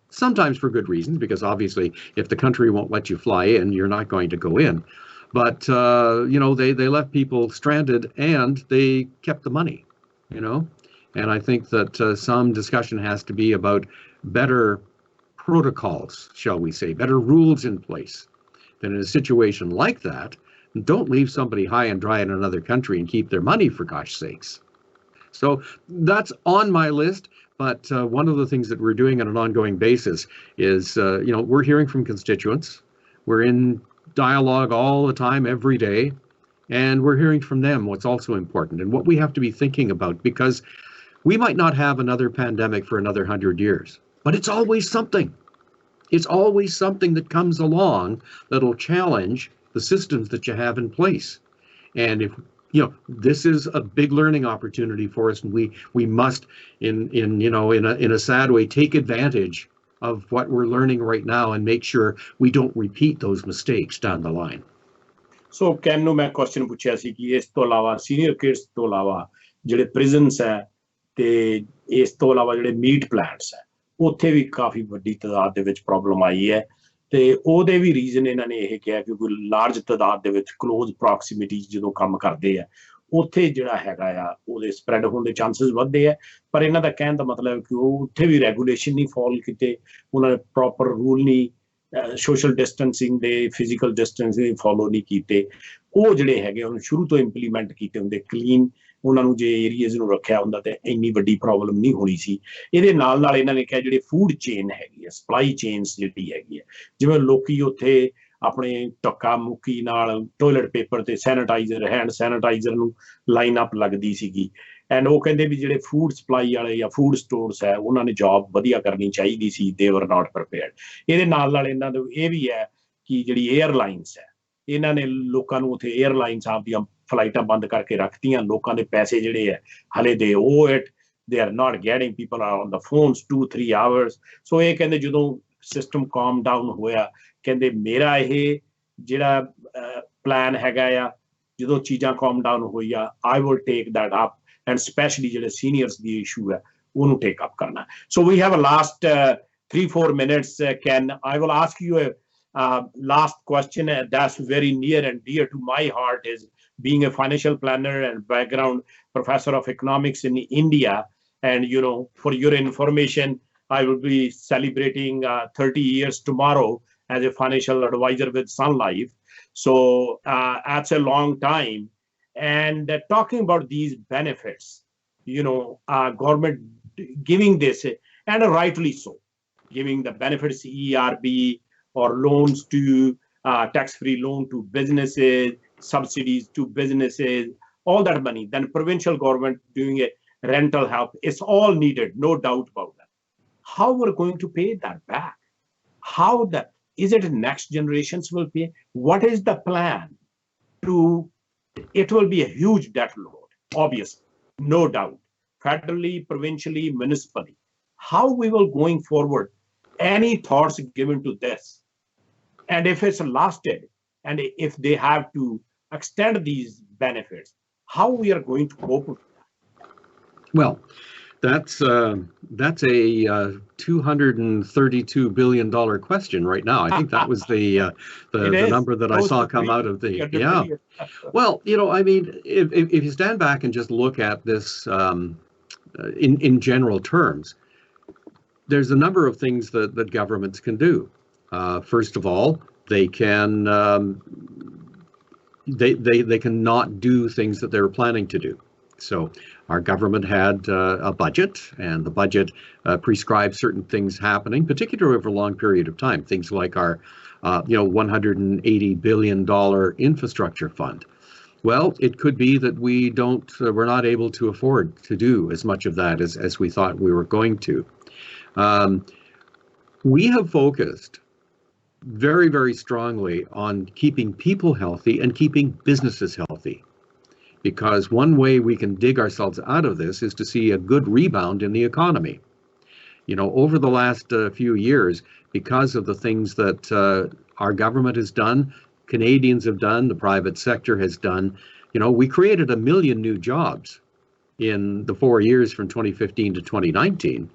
sometimes for good reasons, because obviously if the country won't let you fly in, you're not going to go in. But, you know, they left people stranded and they kept the money, you know. And I think that some discussion has to be about better protocols, shall we say, better rules in place. That in a situation like that, don't leave somebody high and dry in another country and keep their money, for gosh sakes. So that's on my list. But one of the things that we're doing on an ongoing basis is, you know, we're hearing from constituents. We're in dialogue all the time, every day, and we're hearing from them what's also important and what we have to be thinking about, because we might not have another pandemic for another 100 years, but it's always something. It's always something that comes along that'll challenge the systems that you have in place. And if you know, this is a big learning opportunity for us, and we must, in a sad way, take advantage of what we're learning right now and make sure we don't repeat those mistakes down the line. So Ken ਨੂੰ ਮੈਂ question ਪੁੱਛਿਆ ਸੀ ਕਿ ਇਸ ਤੋਂ ਇਲਾਵਾ senior kids ਤੋਂ ਇਲਾਵਾ ਜਿਹੜੇ ਪ੍ਰਿਜ਼ਨਸ ਹੈ ਤੇ ਇਸ ਤੋਂ ਇਲਾਵਾ ਜਿਹੜੇ ਮੀਟ ਪਲਾਂਟਸ ਹੈ ਉੱਥੇ ਵੀ ਕਾਫੀ ਵੱਡੀ ਤਾਦਾਦ ਦੇ ਵਿੱਚ ਪ੍ਰੋਬਲਮ ਆਈ ਹੈ ਤੇ ਉਹਦੇ ਵੀ ਰੀਜ਼ਨ ਇਹਨਾਂ ਨੇ ਇਹ ਕਿਹਾ ਕਿ ਕੋਈ ਲਾਰਜ ਤਾਦਾਦ ਦੇ ਵਿੱਚ ਕਲੋਜ਼ ਪ੍ਰੋਕਸੀਮਿਟੀ ਜਦੋਂ ਕੰਮ ਕਰਦੇ ਆ ਉੱਥੇ ਜਿਹੜਾ ਹੈਗਾ ਆ ਉਹਦੇ ਸਪਰੈਡ ਹੋਣ ਦੇ ਚਾਂਸਸ ਵੱਧਦੇ ਆ ਪਰ ਇਹਨਾਂ ਦਾ ਕਹਿਣ ਦਾ ਮਤਲਬ ਕਿ ਉਹ ਉੱਥੇ ਵੀ ਰੈਗੂਲੇਸ਼ਨ ਨਹੀਂ ਫੋਲੋ ਕੀਤੇ ਉਹਨਾਂ ਨੇ ਪ੍ਰੋਪਰ ਰੂਲ ਨਹੀਂ social distancing ਦੇ physical distancing ਫੋਲੋ ਨਹੀਂ ਕੀਤੇ ਉਹ ਜਿਹੜੇ ਹੈਗੇ ਉਹਨੂੰ ਸ਼ੁਰੂ ਤੋਂ ਇੰਪਲੀਮੈਂਟ ਕੀਤੇ ਹੁੰਦੇ ਕਲੀਨ ਉਹਨਾਂ ਨੂੰ ਜੇ ਏਰੀਆਜ਼ ਨੂੰ ਰੱਖਿਆ ਹੁੰਦਾ ਤੇ ਇੰਨੀ ਵੱਡੀ ਪ੍ਰੋਬਲਮ ਨਹੀਂ ਹੋਣੀ ਸੀ ਇਹਦੇ ਨਾਲ ਨਾਲ ਇਹਨਾਂ ਨੇ ਕਿਹਾ ਜਿਹੜੇ ਫੂਡ ਚੇਨ ਹੈਗੀ ਹੈ ਸਪਲਾਈ ਚੇਨਸ ਜਿਹੜੀ ਹੈਗੀ ਹੈ ਜਿਵੇਂ ਲੋਕੀ ਉੱਥੇ ਆਪਣੇ ਟੱਕਾ ਮੁੱਕੀ ਨਾਲ ਟੋਇਲਟ ਪੇਪਰ ਤੇ ਸੈਨੀਟਾਈਜ਼ਰ ਹੈਂਡ ਸੈਨੀਟਾਈਜ਼ਰ ਨੂੰ ਲਾਈਨ ਅਪ ਲੱਗਦੀ ਸੀਗੀ ਐਂਡ ਉਹ ਕਹਿੰਦੇ ਵੀ ਜਿਹੜੇ ਫੂਡ ਸਪਲਾਈ ਵਾਲੇ ਜਾਂ ਫੂਡ ਸਟੋਰਸ ਹੈ ਉਹਨਾਂ ਨੇ ਜੌਬ ਵਧੀਆ ਕਰਨੀ ਚਾਹੀਦੀ ਸੀ ਦੇ ਵਰ ਨਾਟ ਪ੍ਰੀਪੇਅਰਡ ਇਹਦੇ ਨਾਲ ਇਹਨਾਂ ਦਾ ਇਹ ਵੀ ਹੈ ਕਿ ਜਿਹੜੀ 에ਅਰਲਾਈਨਸ ਹੈ ਇਹਨਾਂ ਨੇ ਲੋਕਾਂ ਨੂੰ ਉੱਥੇ 에ਅਰਲਾਈਨਸ ਆਪਦੀਆਂ ਫਲਾਈਟਾਂ ਬੰਦ ਕਰਕੇ ਰੱਖਤੀਆਂ ਲੋਕਾਂ ਦੇ ਪੈਸੇ ਜਿਹੜੇ ਹੈ ਹਲੇ ਦੇ ਉਹ it they are not getting people are on the phones 2-3 hours so ਇਹ ਕਹਿੰਦੇ ਜਦੋਂ ਸਿਸਟਮ ਕਾਮ ਡਾਊਨ ਹੋਇਆ ਕਹਿੰਦੇ ਮੇਰਾ ਇਹ ਜਿਹੜਾ ਪਲਾਨ ਹੈਗਾ ਆ ਜਦੋਂ ਚੀਜ਼ਾਂ ਕਾਮ ਡਾਊਨ ਹੋਈ ਆ I will take that up and especially ਜਿਹੜੇ seniors ਦੀ issue ਹੈ ਉਹਨੂੰ take up ਕਰਨਾ so we have a last 3-4 minutes Ken I will ask you a last question that's very near and dear to my heart is being a financial planner and background professor of economics in India and you know for your information I will be celebrating 30 years tomorrow as a financial advisor with Sun Life so that's a long time and talking about these benefits you know government giving this and rightly so giving the benefits ERB or loans to tax-free loan to businesses subsidies to businesses all that money then provincial government doing a rental help it's all needed no doubt about that how we're going to pay that back how that is it next generations will pay what is the plan to it will be a huge debt load, obviously, no doubt, federally, provincially, municipally. How we will going forward, any thoughts given to this? And if it's lasted, and if they have to extend these benefits, how we are going to cope with that? Well, that's a $232 billion question right now. I think that was the number that I saw come out of the Well, you know, I mean, if you stand back and just look at this in general terms, there's a number of things that governments can do. First of all, they can they cannot do things that they were planning to do. So our government had a budget, and the budget prescribed certain things happening, particularly over a long period of time. Things like our $180 billion infrastructure fund. Well, it could be that we're not able to afford to do as much of that as we thought we were going to. We have focused very, very strongly on keeping people healthy and keeping businesses healthy, because one way we can dig ourselves out of this is to see a good rebound in the economy. Over the last few years, because of the things that our government has done, Canadians have done, the private sector has done, we created 1 million new jobs in the 4 years from 2015 to 2019.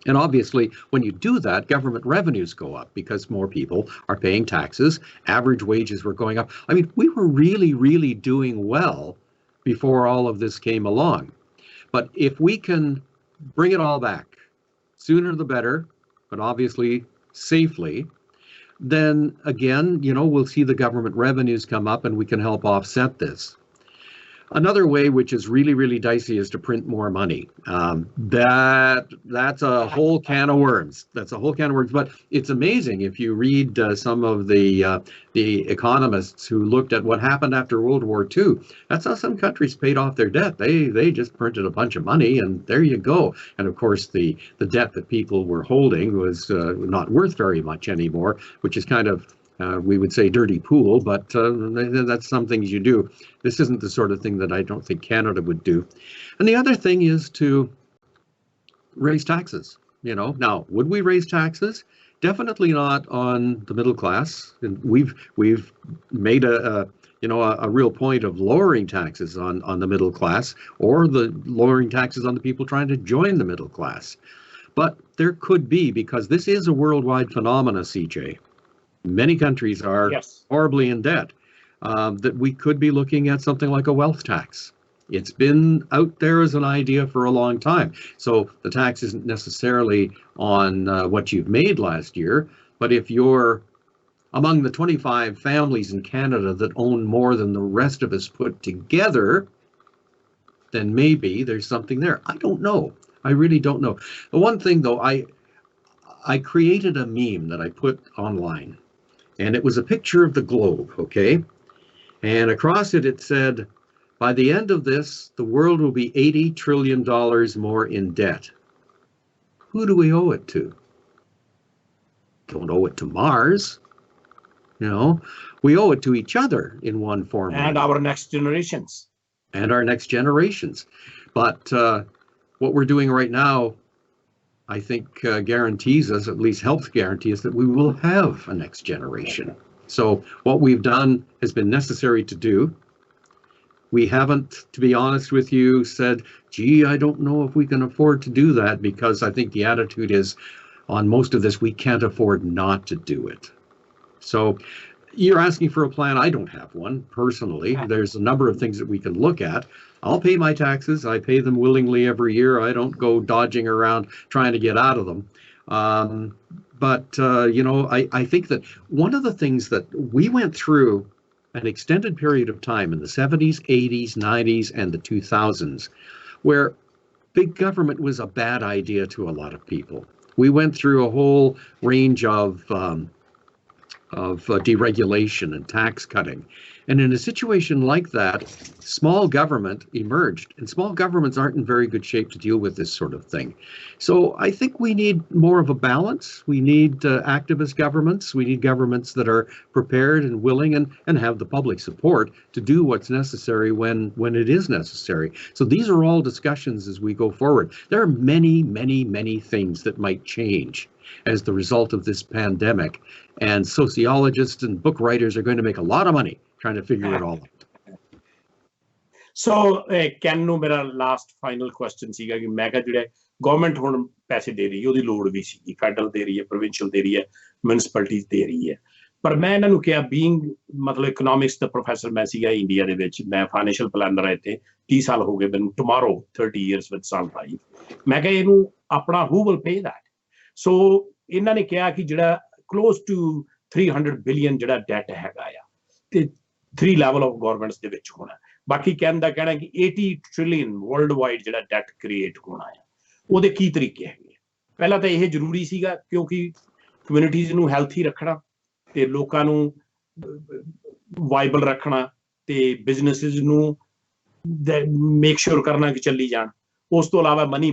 And obviously, when you do that, government revenues go up because more people are paying taxes. Average wages were going up. I mean, we were really, really doing well before all of this came along. But if we can bring it all back, sooner the better, but obviously safely, then again, we'll see the government revenues come up and we can help offset this. Another way, which is really, really dicey, is to print more money. That's a whole can of worms. That's a whole can of worms. But it's amazing if you read some of the economists who looked at what happened after World War II. That's how some countries paid off their debt. They just printed a bunch of money, and there you go. And of course, the debt that people were holding was not worth very much anymore, which is kind of we would say dirty pool, but that's some things you do. This isn't the sort of thing that I don't think Canada would do. And the other thing is to raise taxes. Now, would we raise taxes? Definitely not on the middle class. And we've made a real point of lowering taxes on the middle class, or the lowering taxes on the people trying to join the middle class. But there could be, because this is a worldwide phenomena, CJ. Many countries are horribly in debt, that we could be looking at something like a wealth tax. It's been out there as an idea for a long time. So the tax isn't necessarily on what you've made last year, but if you're among the 25 families in Canada that own more than the rest of us put together, then maybe there's something there. I don't know. I really don't know. The one thing, though, I created a meme that I put online. And it was a picture of the globe, okay? And across it, it said, by the end of this, the world will be $80 trillion more in debt. Who do we owe it to? Don't owe it to Mars. We owe it to each other in one form. And our next generations. And our next generations. But what we're doing right now, I think guarantees us, at least helps guarantee us, that we will have a next generation. So what we've done has been necessary to do. We haven't, to be honest with you, said, gee, I don't know if we can afford to do that, because I think the attitude is, on most of this, we can't afford not to do it. So you're asking for a plan. I don't have one personally. There's a number of things that we can look at. I'll pay my taxes. I pay them willingly every year. I don't go dodging around trying to get out of them. I think that one of the things that we went through an extended period of time in the 70s, 80s, 90s, and the 2000s, where big government was a bad idea to a lot of people. We went through a whole range of deregulation and tax cutting. And in a situation like that, small government emerged, and small governments aren't in very good shape to deal with this sort of thing. So I think we need more of a balance. We need activist governments. We need governments that are prepared and willing and have the public support to do what's necessary when it is necessary. So these are all discussions as we go forward. There are many, many, many things that might change as the result of this pandemic. And sociologists and book writers are going to make a lot of money trying to figure it all out. So Ken ਨੂੰ ਮੇਰਾ last final question ਸੀਗਾ ਕਿ ਮੈਂ ਕਿਹਾ ਜਿਹੜੇ government ਹੁਣ ਪੈਸੇ ਦੇ ਰਹੀ ਹੈ, ਉਹਦੀ ਲੋੜ ਵੀ ਸੀ, ਫੈਡਰਲ ਦੇ ਰਹੀ ਹੈ, ਪ੍ਰੋਵਿੰਸ਼ੀਅਲ ਦੇ ਰਹੀ ਹੈ, ਮਿਊਨਿਸਪੈਲਿਟੀਜ਼ ਦੇ ਰਹੀ ਹੈ, ਪਰ ਮੈਂ ਇਹਨਾਂ ਨੂੰ ਕਿਹਾ ਬੀਇੰਗ ਮਤਲਬ ਇਕਨੋਮਿਕਸ ਦਾ ਪ੍ਰੋਫੈਸਰ ਮੈਂ ਸੀਗਾ ਇੰਡੀਆ ਦੇ ਵਿੱਚ, ਮੈਂ ਫਾਈਨੈਂਸ਼ੀਅਲ ਪਲੈਨਰ ਹੈ ਇੱਥੇ 30 ਸਾਲ ਹੋ ਗਏ ਮੈਨੂੰ, tomorrow 30 years with Sun Life। ਮੈਂ ਕਿਹਾ ਇਹਨੂੰ ਆਪਣਾ who will pay that? ਸੋ ਇਹਨਾਂ ਨੇ ਕਿਹਾ ਕਿ ਜਿਹੜਾ close to 300 billion ਜਿਹੜਾ ਡੈਟ ਹੈਗਾ ਆ ਤੇ 3 ਲੈਵਲ ਆਫ ਗਵਰਨਮੈਂਟਸ ਦੇ ਵਿੱਚ ਹੋਣਾ, ਬਾਕੀ ਕਹਿਣਾ ਕਿ 80 trillion ਵਰਲਡ ਵਾਈਡ ਜਿਹੜਾ ਡੈਟ ਕ੍ਰੀਏਟ ਹੋਣਾ ਆ, ਉਹਦੇ ਕੀ ਤਰੀਕੇ ਹੈਗੇ। ਪਹਿਲਾਂ ਤਾਂ ਇਹ ਜ਼ਰੂਰੀ ਸੀਗਾ ਕਿਉਂਕਿ ਕਮਿਊਨਿਟੀਜ਼ ਨੂੰ ਹੈਲਥੀ ਰੱਖਣਾ ਤੇ ਲੋਕਾਂ ਨੂੰ ਵਾਈਬਲ ਰੱਖਣਾ ਤੇ ਬਿਜ਼ਨੈਸਿਸ ਨੂੰ ਮੇਕ ਸ਼ੋਰ ਕਰਨਾ ਕਿ ਚੱਲੀ ਜਾਣ। ਉਸ ਤੋਂ ਇਲਾਵਾ money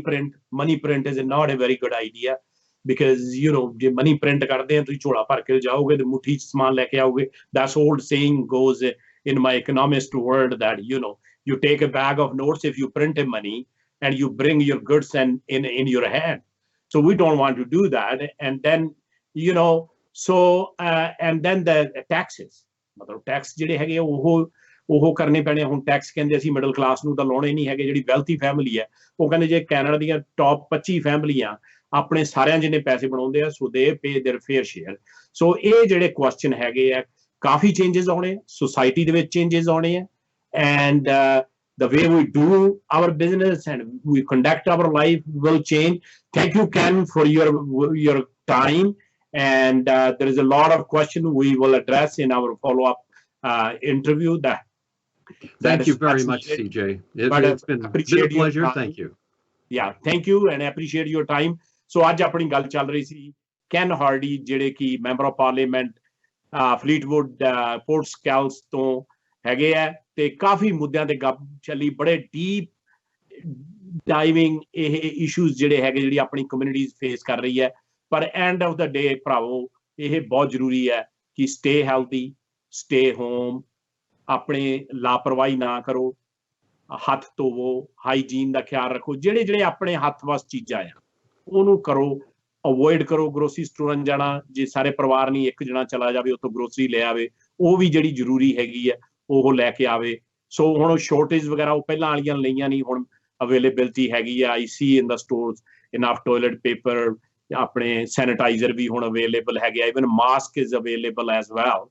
print is not a very good idea, because you know ਜੇ ਮਨੀ ਪ੍ਰਿੰਟ ਕਰਦੇ ਆ ਤੁਸੀਂ ਝੋਲਾ ਭਰ ਕੇ ਜਾਓਗੇ ਤੇ ਮੁੱਠੀ 'ਚ ਸਮਾਨ ਲੈ ਕੇ ਆਓਗੇ। That's old saying goes in my economist world that you take a bag of notes if you print a money and you bring your goods and in your hand. So we don't want to do that. And then and then the taxes, ਮਤਲਬ tax ਜਿਹੜੇ ਹੈਗੇ ਉਹ ਕਰਨੇ ਪੈਣੇ। ਹੁਣ tax ਕਹਿੰਦੇ ਅਸੀਂ middle class ਨੂੰ ਤਾਂ ਲਾਉਣੇ ਨਹੀਂ ਹੈਗੇ, ਜਿਹੜੀ ਵੈਲਥੀ ਫੈਮਿਲੀ ਹੈ ਉਹ ਕਹਿੰਦੇ ਜੇ ਕੈਨੇਡਾ ਦੀਆਂ ਟੌਪ 25 ਫੈਮਿਲੀਆਂ ਆਪਣੇ ਸਾਰਿਆਂ ਜਿੰਨੇ ਪੈਸੇ ਬਣਾਉਂਦੇ ਆ ਸੋ ਦੇ ਪੇ देयर ਫੇਅਰ ਸ਼ੇਅਰ। ਸੋ ਇਹ ਜਿਹੜੇ ਕੁਐਸਚਨ ਹੈਗੇ ਆ ਕਾਫੀ ਚੇਂਜਸ ਆਉਣੇ, ਸੋਸਾਇਟੀ ਦੇ ਵਿੱਚ ਚੇਂਜਸ ਆਉਣੇ ਆ, and the way we do our business and we conduct our life will change. Thank you, Ken, for your time, and there is a lot of questions we will address in our follow-up interview. Thank you very much, CJ. It's been a pleasure. Thank you. Yeah, thank you, and I appreciate your time. So ਅੱਜ ਆਪਣੀ ਗੱਲ ਚੱਲ ਰਹੀ ਸੀ can Hardy ਜਿਹੜੇ ਕਿ member of parliament Fleetwood port ਸਕੈਲਸ ਤੋਂ ਹੈਗੇ ਆ ਤੇ ਕਾਫੀ ਮੁੱਦਿਆਂ ਤੇ ਗੱਲ ਚੱਲੀ, ਬੜੇ ਡੀਪ ਡਾਈਵਿੰਗ ਇਹ ਇਸ਼ੂਜ਼ ਜਿਹੜੇ ਹੈਗੇ ਜਿਹੜੀ ਆਪਣੀ ਕਮਿਊਨਿਟੀਜ਼ ਫੇਸ ਕਰ ਰਹੀ ਹੈ। ਪਰ ਐਂਡ ਆਫ ਦਾ ਡੇ ਭਰਾਵੋ ਇਹ ਬਹੁਤ ਜ਼ਰੂਰੀ ਹੈ ਕਿ ਸਟੇ ਹੈਲਥੀ, ਸਟੇ ਹੋਮ, ਆਪਣੇ ਲਾਪਰਵਾਹੀ ਨਾ ਕਰੋ, ਹੱਥ ਧੋਵੋ, ਹਾਈਜੀਨ ਦਾ ਖਿਆਲ ਰੱਖੋ, ਜਿਹੜੇ ਆਪਣੇ ਹੱਥ ਵੱਸ ਚੀਜ਼ਾਂ ਆ ਉਹਨੂੰ ਕਰੋ, ਅਵੋਇਡ ਕਰੋ ਗਰੋਸਰੀ ਸਟੋਰਾਂ ਜਾਣਾ। ਜੇ ਸਾਰੇ ਪਰਿਵਾਰ ਨਹੀਂ ਇੱਕ ਜਣਾ ਚਲਾ ਜਾਵੇ ਉੱਥੋਂ ਗਰੋਸਰੀ ਲੈ ਆਵੇ, ਉਹ ਵੀ ਜਿਹੜੀ ਜ਼ਰੂਰੀ ਹੈਗੀ ਹੈ ਉਹ ਲੈ ਕੇ ਆਵੇ। ਸੋ ਹੁਣ ਸ਼ੋਰਟੇਜ ਵਗੈਰਾ ਉਹ ਪਹਿਲਾਂ ਵਾਲੀਆਂ ਲਈਆਂ ਨਹੀਂ, ਹੁਣ ਅਵੇਲੇਬਿਲਿਟੀ ਹੈਗੀ ਆ। I see in the stores enough toilet paper, ਆਪਣੇ ਸੈਨੀਟਾਈਜ਼ਰ ਵੀ ਹੁਣ ਅਵੇਲੇਬਲ ਹੈਗੇ ਆ, even mask is available as well.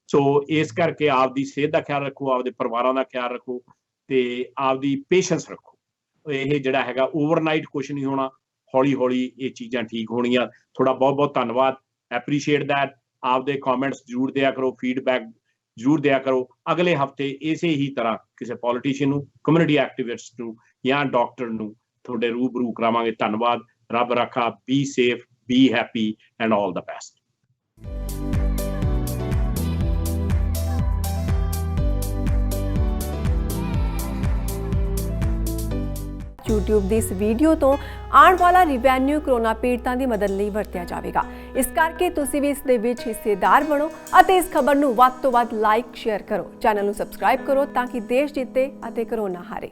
So ਇਸ ਕਰਕੇ ਆਪਦੀ ਸਿਹਤ ਦਾ ਖਿਆਲ ਰੱਖੋ, ਆਪਦੇ ਪਰਿਵਾਰਾਂ ਦਾ ਖਿਆਲ ਰੱਖੋ ਤੇ ਆਪਦੀ ਪੇਸ਼ੈਂਸ ਰੱਖੋ। ਇਹ ਜਿਹੜਾ ਹੈਗਾ ਓਵਰਨਾਈਟ ਕੁਛ ਨਹੀਂ ਹੋਣਾ, ਹੌਲੀ ਹੌਲੀ ਇਹ ਚੀਜ਼ਾਂ ਠੀਕ ਹੋਣੀਆਂ। ਤੁਹਾਡਾ ਬਹੁਤ ਬਹੁਤ ਧੰਨਵਾਦ, ਐਪਰੀਸ਼ੀਏਟ ਦੈਟ। ਆਪਦੇ ਕਮੈਂਟਸ ਜ਼ਰੂਰ ਦਿਆ ਕਰੋ, ਫੀਡਬੈਕ ਜ਼ਰੂਰ ਦਿਆ ਕਰੋ। ਅਗਲੇ ਹਫਤੇ ਇਸੇ ਹੀ ਤਰ੍ਹਾਂ ਕਿਸੇ ਪੋਲੀਟੀਸ਼ੀਅਨ ਨੂੰ, ਕਮਿਊਨਿਟੀ ਐਕਟਿਵਿਸਟ ਨੂੰ ਜਾਂ ਡਾਕਟਰ ਨੂੰ ਤੁਹਾਡੇ ਰੂਬਰੂ ਕਰਾਵਾਂਗੇ। ਧੰਨਵਾਦ, ਰੱਬ ਰਾਖਾ, be safe, be happy and all the best. YouTube ਦੀ ਇਸ ਵੀਡੀਓ ਤੋਂ ਆਉਣ ਵਾਲਾ ਰਿਵੈਨਿਊ ਕਰੋਨਾ ਪੀੜਤਾਂ ਦੀ ਮਦਦ ਲਈ ਵਰਤਿਆ ਜਾਵੇਗਾ। ਇਸ ਕਰਕੇ ਤੁਸੀਂ ਵੀ ਇਸ ਦੇ ਵਿੱਚ ਹਿੱਸੇਦਾਰ ਬਣੋ ਅਤੇ ਇਸ ਖਬਰ ਨੂੰ ਵੱਧ ਤੋਂ ਵੱਧ ਲਾਈਕ, ਸ਼ੇਅਰ ਕਰੋ। ਚੈਨਲ ਨੂੰ ਸਬਸਕ੍ਰਾਈਬ ਕਰੋ ਤਾਂ ਕਿ ਦੇਸ਼ ਜਿੱਤੇ ਅਤੇ ਕਰੋਨਾ ਹਾਰੇ।